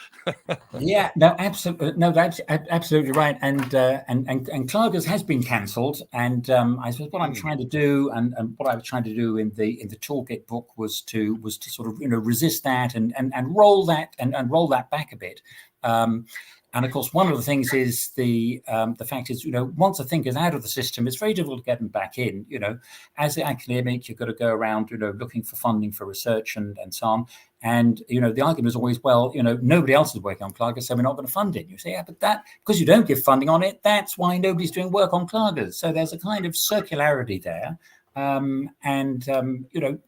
yeah, no, absolutely, no, that's absolutely right. And Klages has been cancelled. And I suppose what I'm trying to do, and what I was trying to do in the toolkit book was to sort of resist that and roll that and roll that back a bit. And of course, one of the things is the fact is, once a thinker's out of the system, it's very difficult to get them back in. As an academic, you've got to go around, looking for funding for research and so on. And, the argument is always, well, nobody else is working on Klages, so we're not going to fund it. You say, yeah, but that, because you don't give funding on it, that's why nobody's doing work on Klages. So there's a kind of circularity there.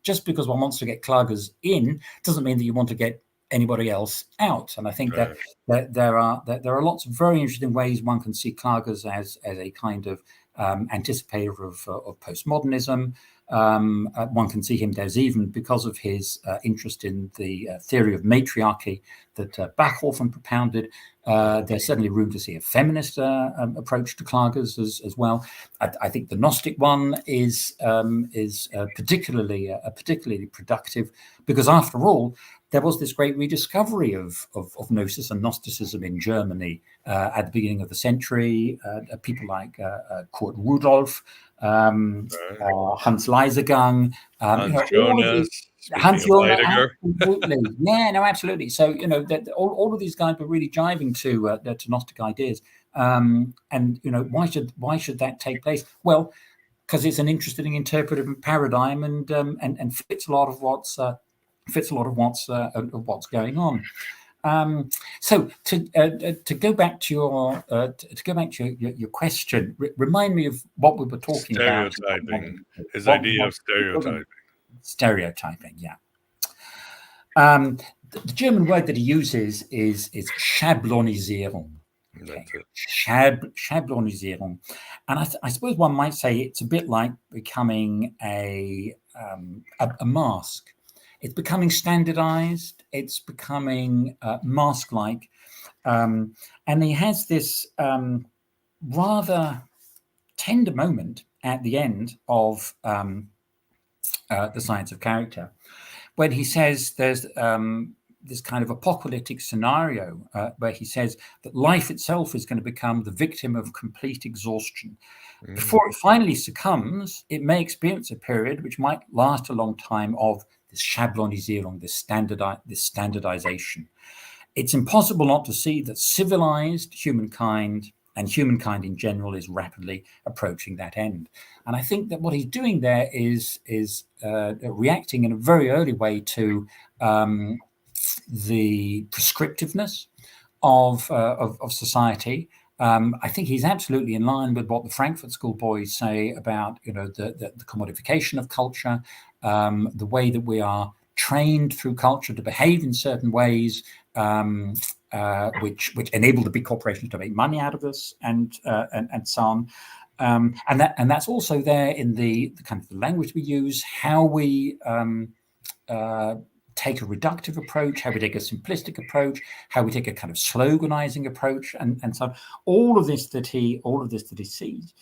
Just because one wants to get Klages in doesn't mean that you want to get anybody else out. And I think that there are lots of very interesting ways one can see Klages as a kind of anticipator of postmodernism. One can see him, there's even, because of his interest in the theory of matriarchy that Bach often propounded, there's certainly room to see a feminist approach to Klages as well. I think the Gnostic one is particularly productive, because after all, there was this great rediscovery of Gnosis and Gnosticism in Germany at the beginning of the century. People like Kurt Rudolph, Hans Leisegang, Hans Jonas, Hans Jonas, absolutely. Yeah, no, absolutely. So all of these guys were really jiving to Gnostic ideas. Why should that take place? Well, because it's an interesting interpretive paradigm and fits a lot of what's going on. So to go back to your question, remind me of what we were talking about. Stereotyping. His idea of stereotyping. Stereotyping, yeah. The German word that he uses is Schablonisierung. Okay. Schablonisierung, and I suppose one might say it's a bit like becoming a mask. It's becoming standardized. It's becoming mask-like, and he has this rather tender moment at the end of the Science of Character, when he says there's this kind of apocalyptic scenario where he says that life itself is going to become the victim of complete exhaustion. Before it finally succumbs, it may experience a period which might last a long time of this Schablonisierung, this standardization. It's impossible not to see that civilized humankind and humankind in general is rapidly approaching that end. And I think that what he's doing there is reacting in a very early way to the prescriptiveness of society. I think he's absolutely in line with what the Frankfurt School boys say about the commodification of culture, the way that we are trained through culture to behave in certain ways, which enable the big corporations to make money out of us, and so on. And that's also there in the kind of the language we use, how we take a reductive approach, how we take a simplistic approach, how we take a kind of sloganizing approach, and so on. All of this that he sees.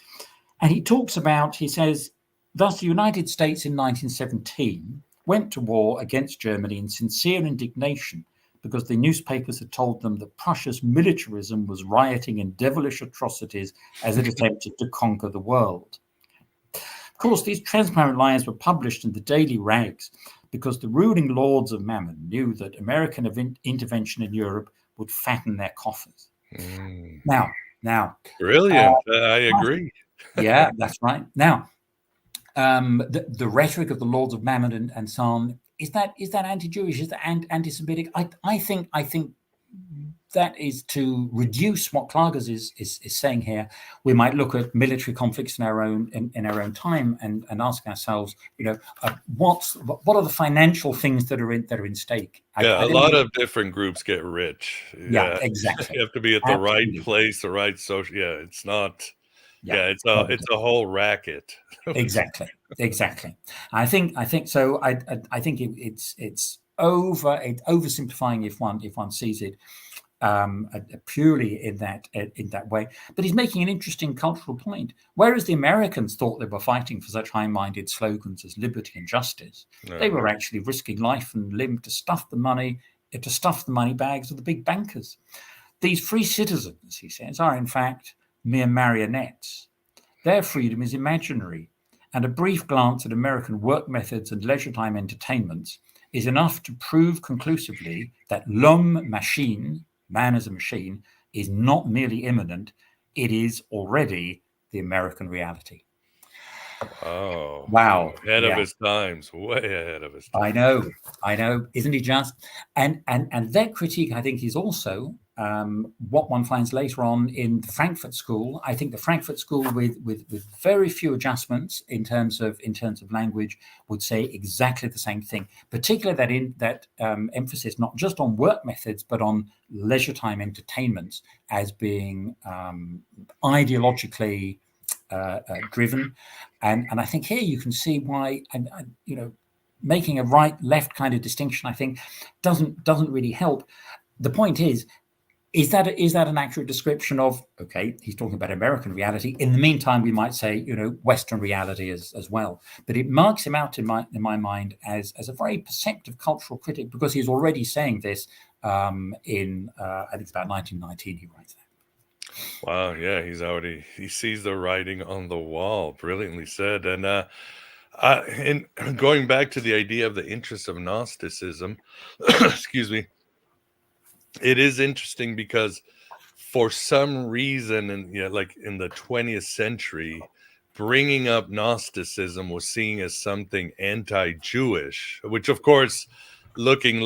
And he talks about, he says, thus the United States in 1917 went to war against Germany in sincere indignation because the newspapers had told them that Prussia's militarism was rioting in devilish atrocities as it attempted to conquer the world. Of course, these transparent lies were published in the daily rags because the ruling lords of Mammon knew that American intervention in Europe would fatten their coffers. Now, brilliant. I agree. Yeah, that's right. Now, the rhetoric of the lords of Mammon and so on, is that anti-Jewish? Is that anti-Semitic? I think that is to reduce what Klages is saying here. We might look at military conflicts in our own time and ask ourselves, what are the financial things that are in stake? A lot of different groups get rich. Yeah, exactly. You have to be at the right place, the right social. Yeah, it's not. Yeah, it's a whole racket. Exactly. I think so. I think it's oversimplifying if one sees it. purely in that way. But he's making an interesting cultural point. Whereas the Americans thought they were fighting for such high-minded slogans as liberty and justice, they were actually risking life and limb to stuff the money bags of the big bankers. These free citizens, he says, are in fact mere marionettes. Their freedom is imaginary, and a brief glance at American work methods and leisure time entertainments is enough to prove conclusively that l'homme machine, man as a machine, is not merely imminent, it is already the American reality. Oh, wow. Ahead of his times, way ahead of his times. I know. Isn't he just? And that critique, I think, is also what one finds later on in the Frankfurt School. I think the Frankfurt School, with very few adjustments in terms of language, would say exactly the same thing. Particularly that emphasis not just on work methods but on leisure time entertainments as being ideologically driven, and I think here you can see why, making a right-left kind of distinction, I think, doesn't really help. The point is that an accurate description of, okay, he's talking about American reality. In the meantime, we might say, Western reality as well. But it marks him out in my mind as a very perceptive cultural critic, because he's already saying this in I think it's about 1919 he writes that. Wow, yeah, he sees the writing on the wall. Brilliantly said. And going back to the idea of the interests of Gnosticism, excuse me, it is interesting because for some reason, like in the 20th century, bringing up Gnosticism was seen as something anti-Jewish, which of course, looking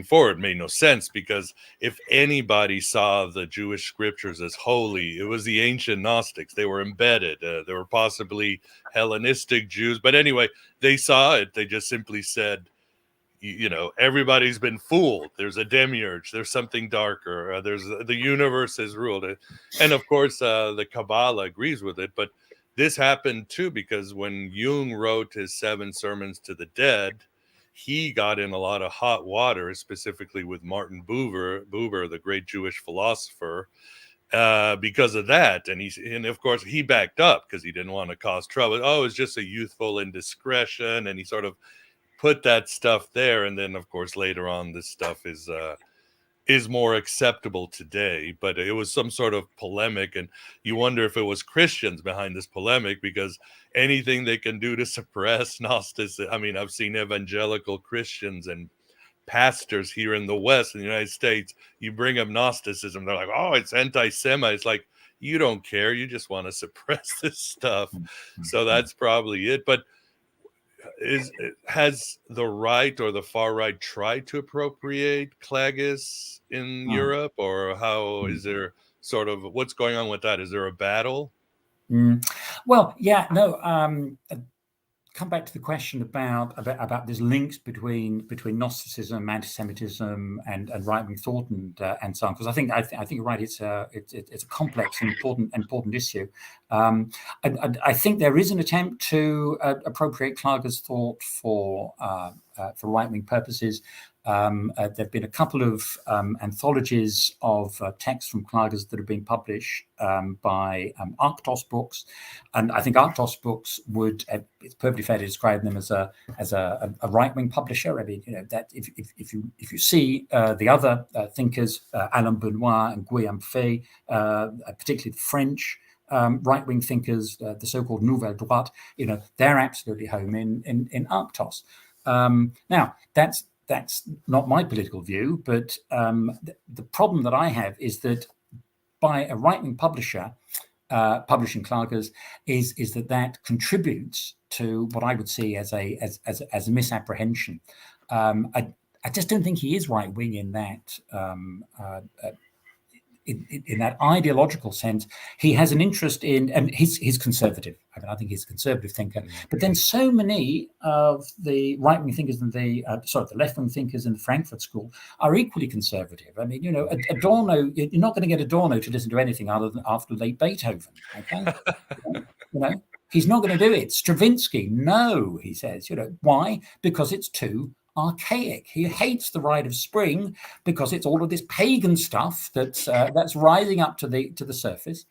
forward made no sense, because if anybody saw the Jewish scriptures as holy, it was the ancient Gnostics. They were embedded. There were possibly Hellenistic Jews, but anyway, they saw it. They just simply said, everybody's been fooled. There's a demiurge. There's something darker. The universe is ruled. And of course, the Kabbalah agrees with it. But this happened too, because when Jung wrote his 7 Sermons to the Dead, he got in a lot of hot water, specifically with Martin Buber, the great Jewish philosopher, because of that. And of course, he backed up because he didn't want to cause trouble. Oh, it's just a youthful indiscretion. And he sort of put that stuff there. And then, of course, later on, this stuff is more acceptable today. But it was some sort of polemic. And you wonder if it was Christians behind this polemic, because anything they can do to suppress Gnosticism. I mean, I've seen evangelical Christians and pastors here in the West, in the United States, you bring up Gnosticism, they're like, oh, it's anti-Semite. It's like, you don't care. You just want to suppress this stuff. So that's probably it. But has the right or the far right tried to appropriate Klages in Europe, or how is there sort of, what's going on with that? Is there a battle? Well, yeah, no. Come back to the question about these links between Gnosticism, anti-Semitism, and right-wing thought and so on. Because I think you're right. It's a complex and important issue. I think there is an attempt to appropriate Klages' thought for right-wing purposes. There have been a couple of anthologies of texts from Klages that have been published by Arktos Books, and I think Arktos Books it's perfectly fair to describe them as a right-wing publisher. I mean, that if you see the other thinkers, Alain Benoit and Guillaume Fay, particularly the French right-wing thinkers, the so-called Nouvelle Droite, they're absolutely home in Arktos. Now that's not my political view, but the problem that I have is that by a right-wing publisher publishing Klages is that contributes to what I would see as a misapprehension. I just don't think he is right-wing in that. In that ideological sense, he has an interest in, and he's conservative. I think he's a conservative thinker. But then so many of the right-wing thinkers and the left-wing thinkers in the Frankfurt School are equally conservative. I mean, Adorno, you're not going to get Adorno to listen to anything other than after late Beethoven. Okay, he's not going to do it. Stravinsky, no, he says. Why? Because it's too archaic. He hates the rite of spring because it's all of this pagan stuff that's rising up to the surface.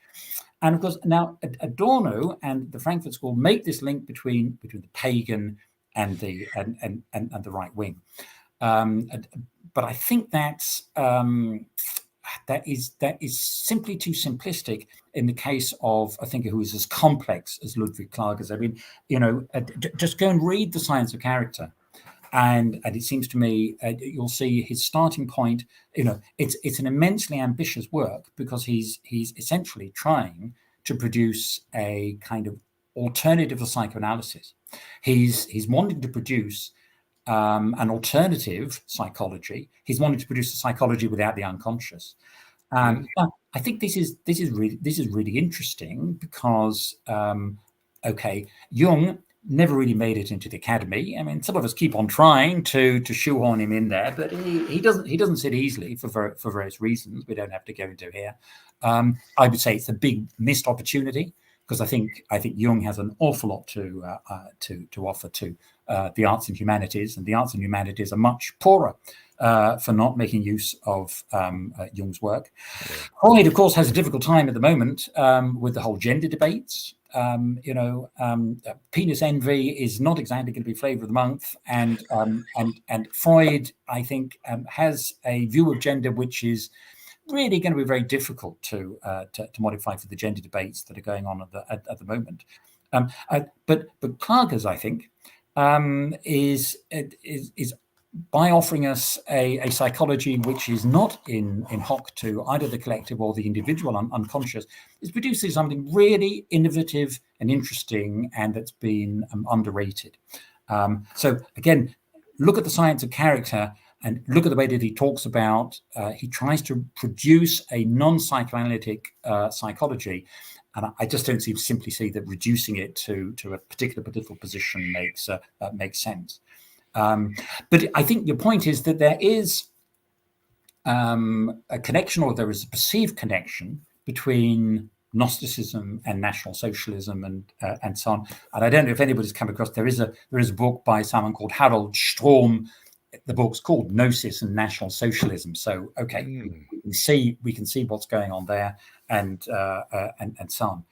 And of course, now Adorno and the Frankfurt School make this link between the pagan and the right wing. But I think that is simply too simplistic in the case of a thinker who is as complex as Ludwig Klages. I mean, just go and read The Science of Character, and it seems to me you'll see his starting point. It's an immensely ambitious work because he's essentially trying to produce a kind of alternative to psychoanalysis. He's wanting to produce an alternative psychology. He's wanting to produce a psychology without the unconscious. I think this is really interesting because Jung never really made it into the academy. I mean, some of us keep on trying to shoehorn him in there, but he doesn't sit easily for various reasons we don't have to go into here. I would say it's a big missed opportunity because I think Jung has an awful lot to offer to the arts and humanities, and the arts and humanities are much poorer for not making use of Jung's work. Freud, of course, has a difficult time at the moment with the whole gender debates. Penis envy is not exactly going to be flavor of the month, and Freud, I think, has a view of gender which is really going to be very difficult to modify for the gender debates that are going on at the moment. But Klages, I think, is by offering us a psychology which is not in hoc to either the collective or the individual unconscious, is producing something really innovative and interesting, and that's been underrated. So again, look at The Science of Character and look at the way that he talks about, he tries to produce a non-psychoanalytic psychology. And I just don't simply see that reducing it to a particular political position makes sense. But I think your point is that there is a connection, or there is a perceived connection between Gnosticism and National Socialism and so on. And I don't know if anybody's come across. There is a book by someone called Harold Strom. The book's called Gnosis and National Socialism. So we can see what's going on there, and so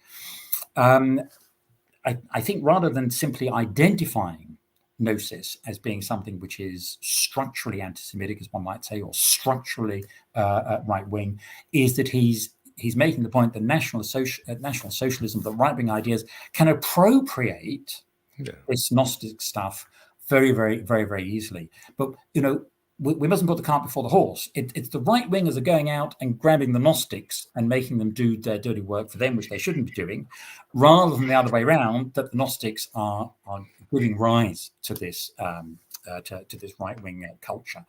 on. I think rather than simply identifying Gnosis as being something which is structurally anti-Semitic, as one might say, or structurally right-wing, is that he's making the point that National Socialism, the right-wing ideas, can appropriate this Gnostic stuff very, very, very, very easily. But, we mustn't put the cart before the horse. It's the right-wingers are going out and grabbing the Gnostics and making them do their dirty work for them, which they shouldn't be doing, rather than the other way around, that the Gnostics are giving rise to this to this right-wing culture.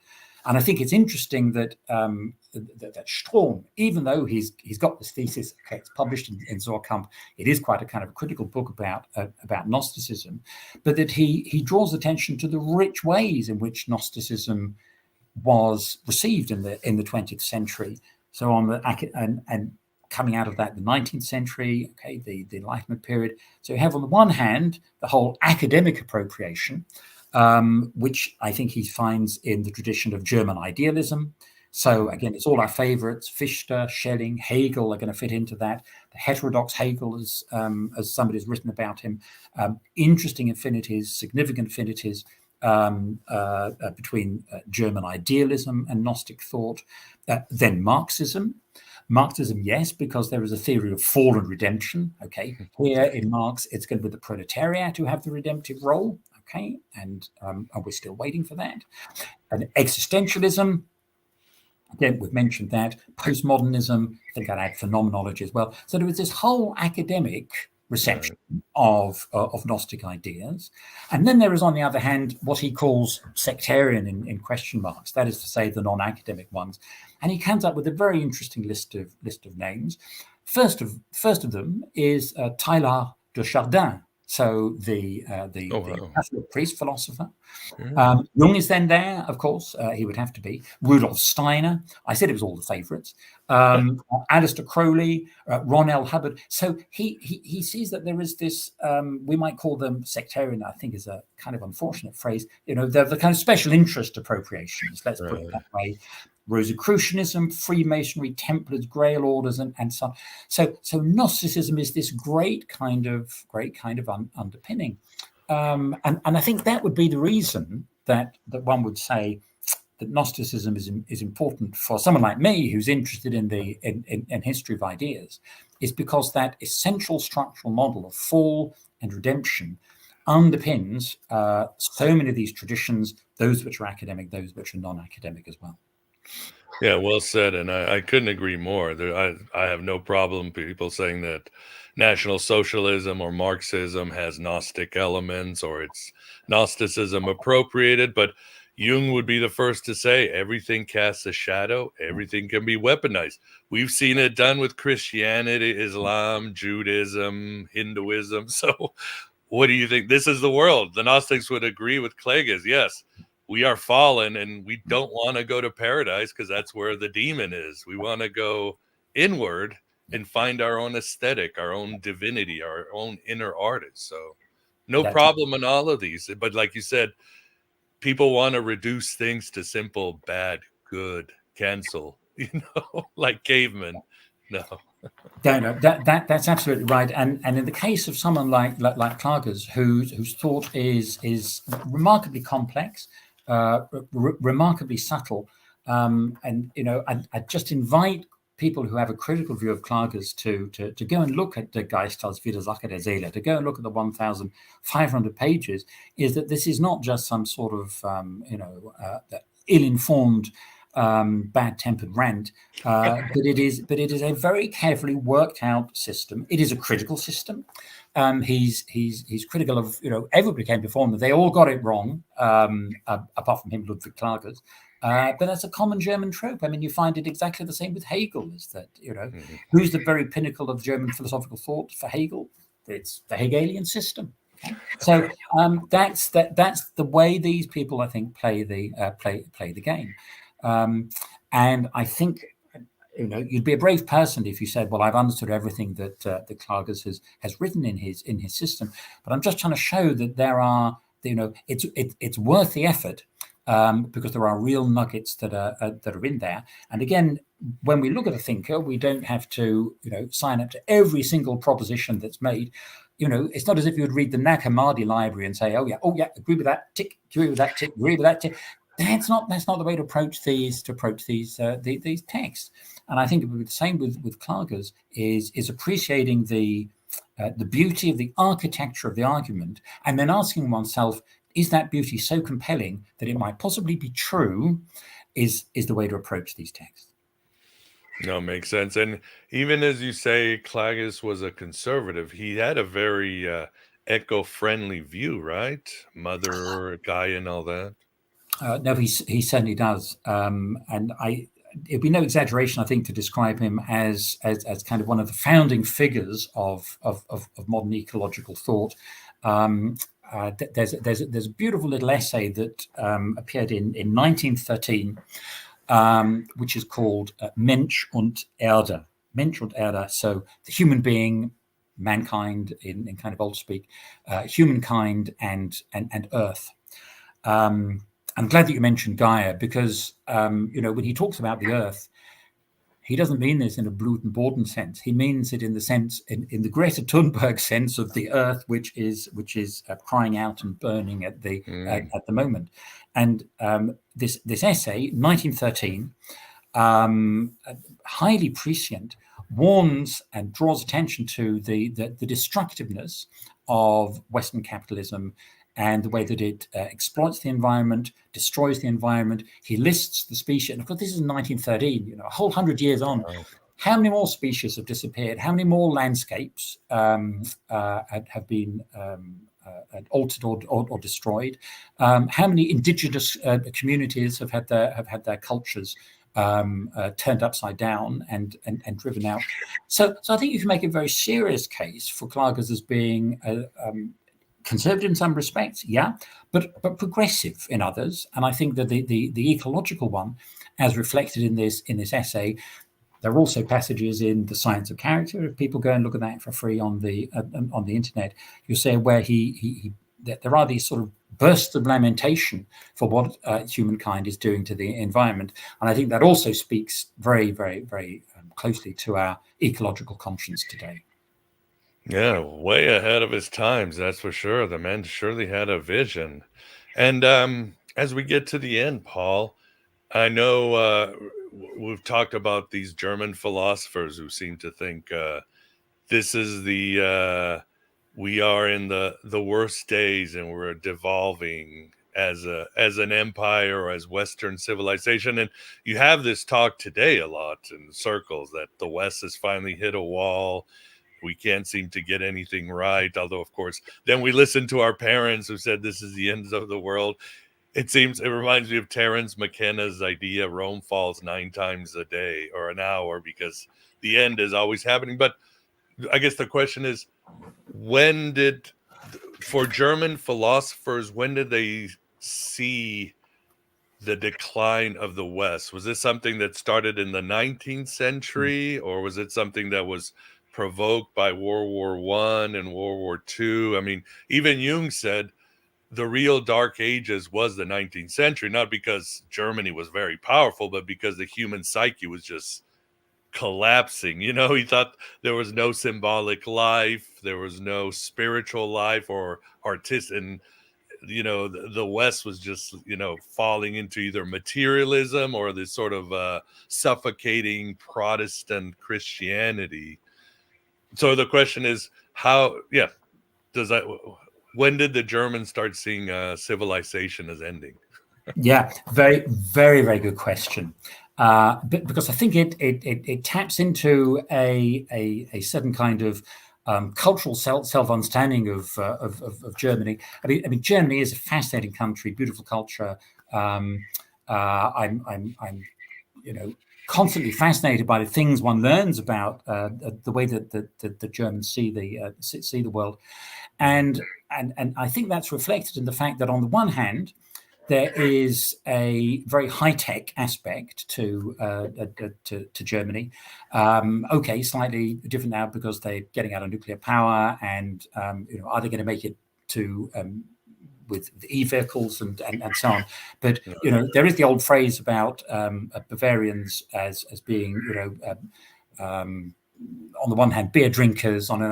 And I think it's interesting that that Strom, even though he's got this thesis, it's published in Zorkamp, it is quite a kind of critical book about Gnosticism, but that he draws attention to the rich ways in which Gnosticism was received in the 20th century. So and coming out of that, the 19th century, the Enlightenment period. So you have on the one hand the whole academic appropriation, which I think he finds in the tradition of German idealism. So again, it's all our favorites: Fichte, Schelling, Hegel are going to fit into that. The heterodox Hegel, as somebody's written about him, interesting affinities, significant affinities between German idealism and Gnostic thought. Then Marxism, yes, because there is a theory of fall and redemption. Here in Marx, it's going to be the proletariat who have the redemptive role. And we're still waiting for that. And existentialism, again, we've mentioned that. Postmodernism, I think I'd add phenomenology as well. So there was this whole academic reception of Gnostic ideas. And then there is, on the other hand, what he calls sectarian in question marks, that is to say, the non-academic ones. And he comes up with a very interesting list of names. First of them is Teilhard de Chardin. So the wow. Catholic priest philosopher. Yeah. Jung is then there, of course. He would have to be. Rudolf Steiner. I said it was all the favourites. Aleister Crowley, Ron L. Hubbard. So he sees that there is this, we might call them sectarian, I think is a kind of unfortunate phrase. They're the kind of special interest appropriations, let's put it that way. Rosicrucianism, Freemasonry, Templars, Grail orders, and so on. So Gnosticism is this great kind of underpinning. And I think that would be the reason that one would say that Gnosticism is important for someone like me who's interested in history of ideas, is because that essential structural model of fall and redemption underpins so many of these traditions, those which are academic, those which are non-academic as well. Yeah, well said, and I couldn't agree more. I have no problem people saying that National Socialism or Marxism has Gnostic elements, or it's Gnosticism appropriated, but Jung would be the first to say everything casts a shadow, everything can be weaponized. We've seen it done with Christianity, Islam, Judaism, Hinduism. So what do you think? This is the world. The Gnostics would agree with Klages. Yes, we are fallen and we don't want to go to paradise because that's where the demon is. We want to go inward and find our own aesthetic, our own divinity, our own inner artist. So no problem in all of these. But like you said, people want to reduce things to simple bad, good, cancel, like cavemen. No. No, that's absolutely right. And in the case of someone like Klages, whose thought is remarkably complex, remarkably subtle, and I just invite people who have a critical view of Klages to go and look at the Geist als Widersacher der Seele, to go and look at the 1,500 pages. Is that this is not just some sort of ill-informed, bad-tempered rant, but it is a very carefully worked out system. It is a critical system. He's critical of everybody came before him. They all got it wrong, apart from him, Ludwig Klages. But that's a common German trope. I mean, you find it exactly the same with Hegel. Is that who's the very pinnacle of German philosophical thought for Hegel? It's the Hegelian system. So that's the way these people, I think, play the game. And I think you'd be a brave person if you said, "Well, I've understood everything that Klages has written in his system." But I'm just trying to show that there are, it's worth the effort. Because there are real nuggets that are in there. And again, when we look at a thinker, we don't have to sign up to every single proposition that's made. It's not as if you would read the Nag Hammadi library and say, oh yeah, agree with that, tick, agree with that, tick, agree with that, tick. That's not the way to approach these texts. And I think it would be the same with Klages, is appreciating the beauty of the architecture of the argument, and then asking oneself, is that beauty so compelling that it might possibly be true, is the way to approach these texts. No, makes sense. And even as you say, Klages was a conservative. He had a very eco-friendly view, right? Mother Gaia and all that. No, he certainly does. And it'd be no exaggeration, I think, to describe him as kind of one of the founding figures of modern ecological thought. There's a beautiful little essay that appeared in 1913, which is called Mensch und Erde. Mensch und Erde. So the human being, mankind in kind of old speak, humankind and Earth. I'm glad that you mentioned Gaia, because when he talks about the Earth, he doesn't mean this in a Blut and Boden sense. He means it in the sense, in the Greta Thunberg sense of the Earth, which is crying out and burning at the moment. And this essay, 1913, highly prescient, warns and draws attention to the destructiveness of Western capitalism and the way that it exploits the environment, destroys the environment. He lists the species. And of course, this is in 1913, a whole 100 years on. Wow. How many more species have disappeared? How many more landscapes have been altered or destroyed? How many indigenous communities have had their cultures turned upside down and driven out? So I think you can make a very serious case for Klages as being conservative in some respects, yeah, but progressive in others. And I think that the ecological one, as reflected in this essay, there are also passages in The Science of Character. If people go and look at that for free on the internet, you'll see where there are these sort of bursts of lamentation for what humankind is doing to the environment. And I think that also speaks very, very, very closely to our ecological conscience today. Yeah, way ahead of his times, that's for sure. The man surely had a vision. And as we get to the end, Paul, I know we've talked about these German philosophers who seem to think this is we are in the worst days and we're devolving as an empire or as Western civilization. And you have this talk today a lot in circles that the West has finally hit a wall. We can't seem to get anything right. Although, of course, then we listen to our parents who said this is the end of the world. It reminds me of Terence McKenna's idea, Rome falls 9 times a day or an hour, because the end is always happening. But I guess the question is, for German philosophers, when did they see the decline of the West? Was this something that started in the 19th century, or was it something that was provoked by World War I and World War II? I mean, even Jung said the real dark ages was the 19th century, not because Germany was very powerful, but because the human psyche was just collapsing. You know, he thought there was no symbolic life, there was no spiritual life or artist, and you know, the West was just, you know, falling into either materialism or this sort of suffocating Protestant Christianity. So the question is, when did the Germans start seeing civilization as ending? Yeah, very, very, very good question. Because I think it taps into a certain kind of cultural self-understanding of Germany. I mean, Germany is a fascinating country, beautiful culture. I'm constantly fascinated by the things one learns about the way that the Germans see the world, and I think that's reflected in the fact that on the one hand, there is a very high-tech aspect to Germany. Slightly different now because they're getting out of nuclear power, and are they going to make it to with the e-vehicles and so on? But there is the old phrase about Bavarians as being on the one hand, beer drinkers. On the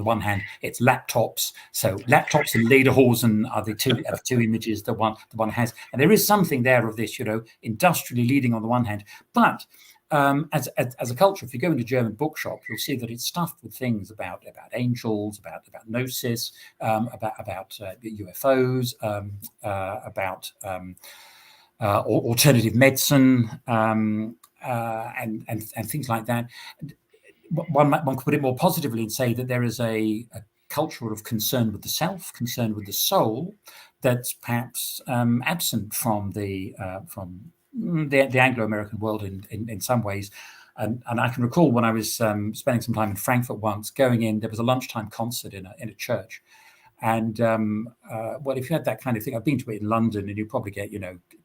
one hand, it's laptops. So laptops and lederhosen are the two images that one has, and there is something there of this, industrially leading on the one hand, but as a culture, if you go into German bookshop, you'll see that it's stuffed with things about angels, about gnosis, about UFOs, about alternative medicine, and things like that. One could put it more positively and say that there is a culture of concern with the self, concern with the soul, that's perhaps absent from the Anglo-American world in some ways. And I can recall when I was spending some time in Frankfurt once, going in, there was a lunchtime concert in a church. And if you had that kind of thing, I've been to it in London, and you probably get,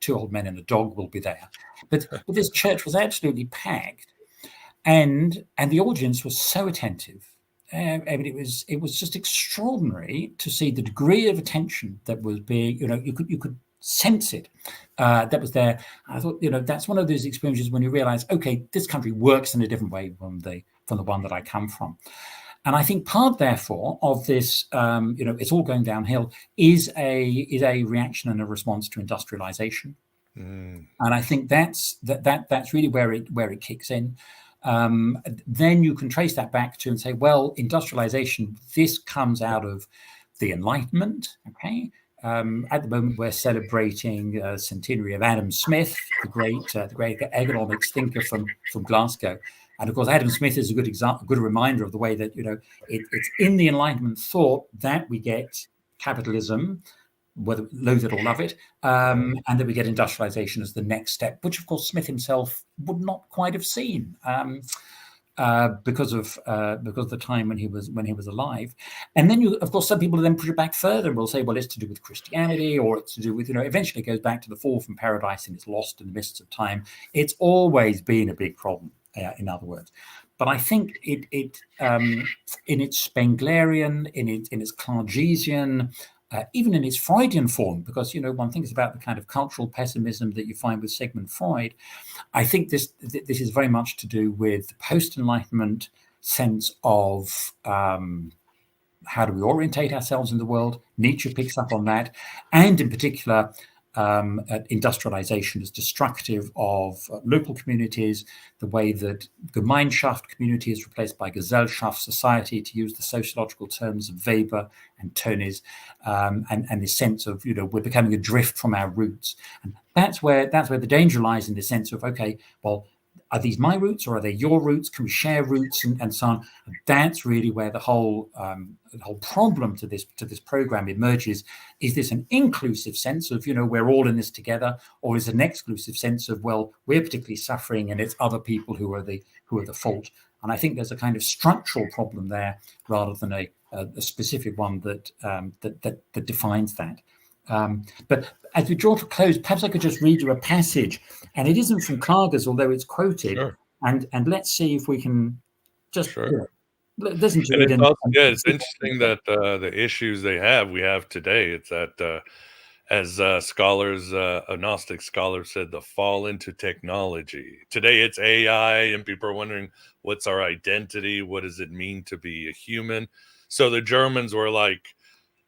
2 old men and a dog will be there. But this church was absolutely packed. And the audience was so attentive. I mean, it was just extraordinary to see the degree of attention that was being, you could sense it, that was there. I thought, that's one of those experiences when you realize, okay, this country works in a different way from the one that I come from. And I think part, therefore, of this, it's all going downhill, is a reaction and a response to industrialization. And I think that's really where it kicks in. Then you can trace that back to and say, well, industrialization, this comes out of the Enlightenment, okay? At the moment, we're celebrating centenary of Adam Smith, the great economics thinker from Glasgow. And of course, Adam Smith is a good reminder of the way that, it's in the Enlightenment thought that we get capitalism, whether loathe it or love it, and that we get industrialization as the next step, which of course Smith himself would not quite have seen. because of the time when he was alive. And then of course, some people then push it back further and will say, well, it's to do with Christianity, or it's to do with, eventually it goes back to the fall from paradise and it's lost in the mists of time. It's always been a big problem, in other words. But I think it in its Spenglerian, in its Klagesian, even in its Freudian form, because one thinks about the kind of cultural pessimism that you find with Sigmund Freud. I think this is very much to do with the post-Enlightenment sense of how do we orientate ourselves in the world. Nietzsche picks up on that, and in particular, industrialization is destructive of local communities, the way that Gemeinschaft community is replaced by Gesellschaft, society, to use the sociological terms of Weber and Tönnies, and this sense of, we're becoming adrift from our roots. And that's where the danger lies, in the sense of, okay, well, are these my roots or are they your roots? Can we share roots, and so on? And that's really where the whole problem to this program emerges. Is this an inclusive sense of, we're all in this together, or is it an exclusive sense of, well, we're particularly suffering and it's other people who are the fault? And I think there's a kind of structural problem there, rather than a specific one that defines that. But as we draw to close, perhaps I could just read you a passage, and it isn't from Klages, although it's quoted. Sure. And let's see if we can just listen to and it. It's interesting that the issues we have today. It's that as scholars, a Gnostic scholar said, the fall into technology. Today it's AI, and people are wondering, what's our identity? What does it mean to be a human? So the Germans were like,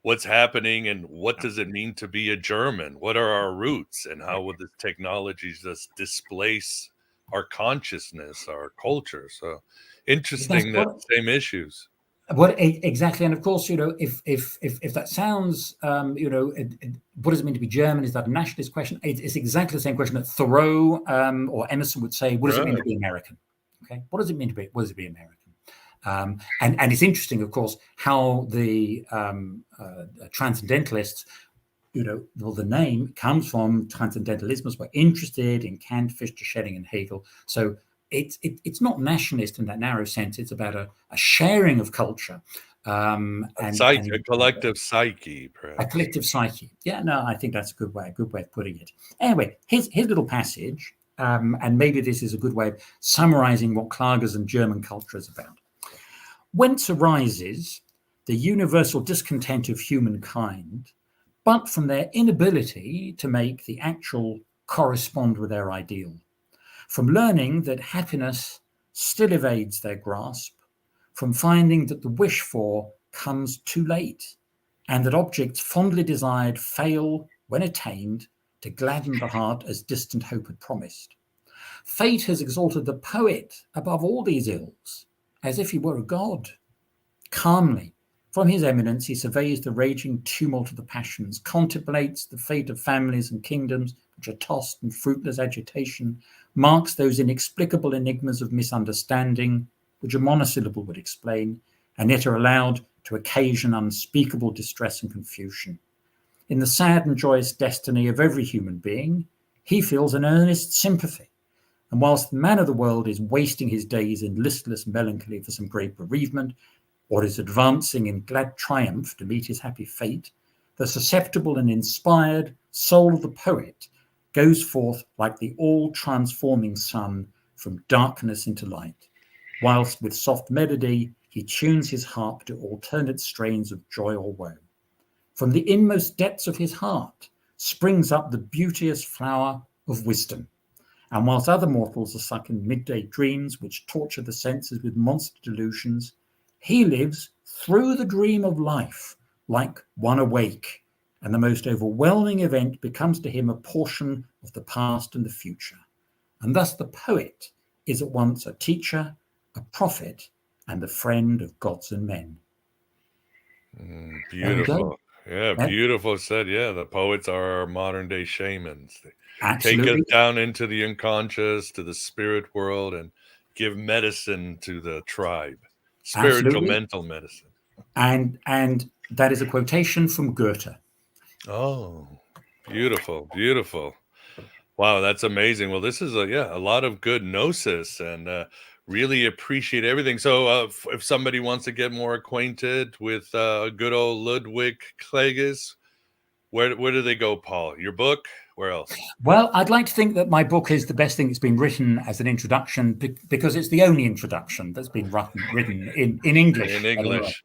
what's happening, and what does it mean to be a German? What are our roots, and how will this technology just displace our consciousness, our culture? So interesting that same issues. What exactly? And of course, if that sounds, what does it mean to be German? Is that a nationalist question? It's exactly the same question that Thoreau or Emerson would say. What does it mean to be American? Okay, what does it mean to be American? And it's interesting, of course, how the transcendentalists, the name comes from transcendentalism, were interested in Kant, Fichte, Schelling, and Hegel. So it's not nationalist in that narrow sense. It's about a sharing of culture, and a collective psyche, perhaps. A collective psyche. Yeah, no, I think that's a good way of putting it. Anyway, here's little passage, and maybe this is a good way of summarizing what Klages and German culture is about. Whence arises the universal discontent of humankind, but from their inability to make the actual correspond with their ideal, from learning that happiness still evades their grasp, from finding that the wish for comes too late, and that objects fondly desired fail when attained to gladden the heart as distant hope had promised. Fate has exalted the poet above all these ills, as if he were a god. Calmly, from his eminence, he surveys the raging tumult of the passions, contemplates the fate of families and kingdoms which are tossed in fruitless agitation, marks those inexplicable enigmas of misunderstanding which a monosyllable would explain, and yet are allowed to occasion unspeakable distress and confusion. In the sad and joyous destiny of every human being, he feels an earnest sympathy. And whilst the man of the world is wasting his days in listless melancholy for some great bereavement, or is advancing in glad triumph to meet his happy fate, the susceptible and inspired soul of the poet goes forth like the all-transforming sun from darkness into light, whilst with soft melody he tunes his harp to alternate strains of joy or woe. From the inmost depths of his heart springs up the beauteous flower of wisdom, and whilst other mortals are sunk in midday dreams which torture the senses with monster delusions, he lives through the dream of life like one awake, and the most overwhelming event becomes to him a portion of the past and the future. And thus the poet is at once a teacher, a prophet, and the friend of gods and men. Beautiful. Yeah, beautiful said. Yeah, the poets are our modern day shamans. They Absolutely. take us down into the unconscious, to the spirit world, and give medicine to the tribe. Spiritual, Absolutely. mental medicine. And that is a quotation from Goethe. Oh, beautiful, beautiful. Wow, that's amazing. Well, this is a lot of good gnosis, and Really appreciate everything. So if somebody wants to get more acquainted with good old Ludwig Klages, where do they go, Paul? Your book? Where else? Well, I'd like to think that my book is the best thing that's been written as an introduction, because it's the only introduction that's been written in English. In English.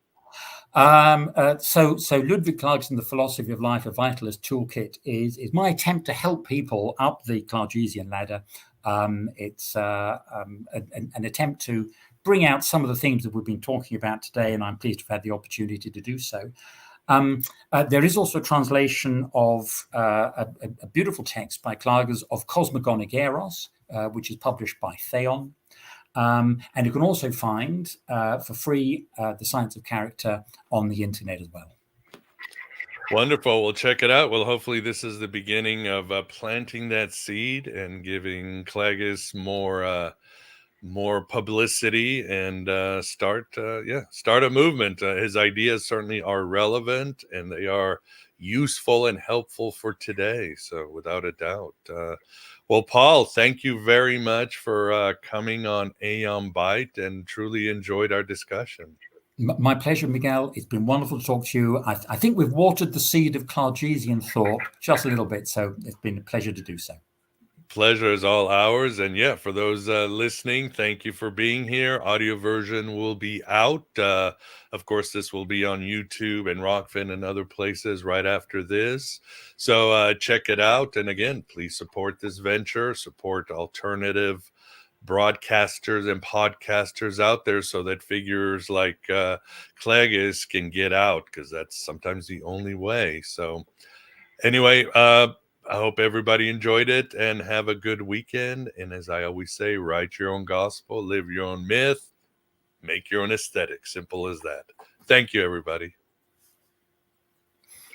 So Ludwig Klages and the Philosophy of Life, a Vitalist Toolkit is my attempt to help people up the Klagesian ladder. It's an attempt to bring out some of the themes that we've been talking about today, and I'm pleased to have had the opportunity to do so. There is also a translation of a beautiful text by Klages of Cosmogonic Eros, which is published by Theon. And you can also find for free The Science of Character on the internet as well. Wonderful. We'll check it out. Well, hopefully this is the beginning of planting that seed and giving Klages more publicity and start a movement. His ideas certainly are relevant, and they are useful and helpful for today. So without a doubt. Well, Paul, thank you very much for coming on Aeon Byte, and truly enjoyed our discussion. My pleasure, Miguel. It's been wonderful to talk to you. I think we've watered the seed of Klagesian thought just a little bit, so it's been a pleasure to do so. Pleasure is all ours. And yeah, for those listening, thank you for being here. Audio version will be out. Of course, this will be on YouTube and Rockfin and other places right after this. So check it out. And again, please support this venture, support alternative broadcasters and podcasters out there, so that figures like Klages can get out, because that's sometimes the only way. So anyway, I hope everybody enjoyed it, and have a good weekend. And as I always say, write your own gospel, live your own myth, make your own aesthetic. Simple as that. Thank you, everybody.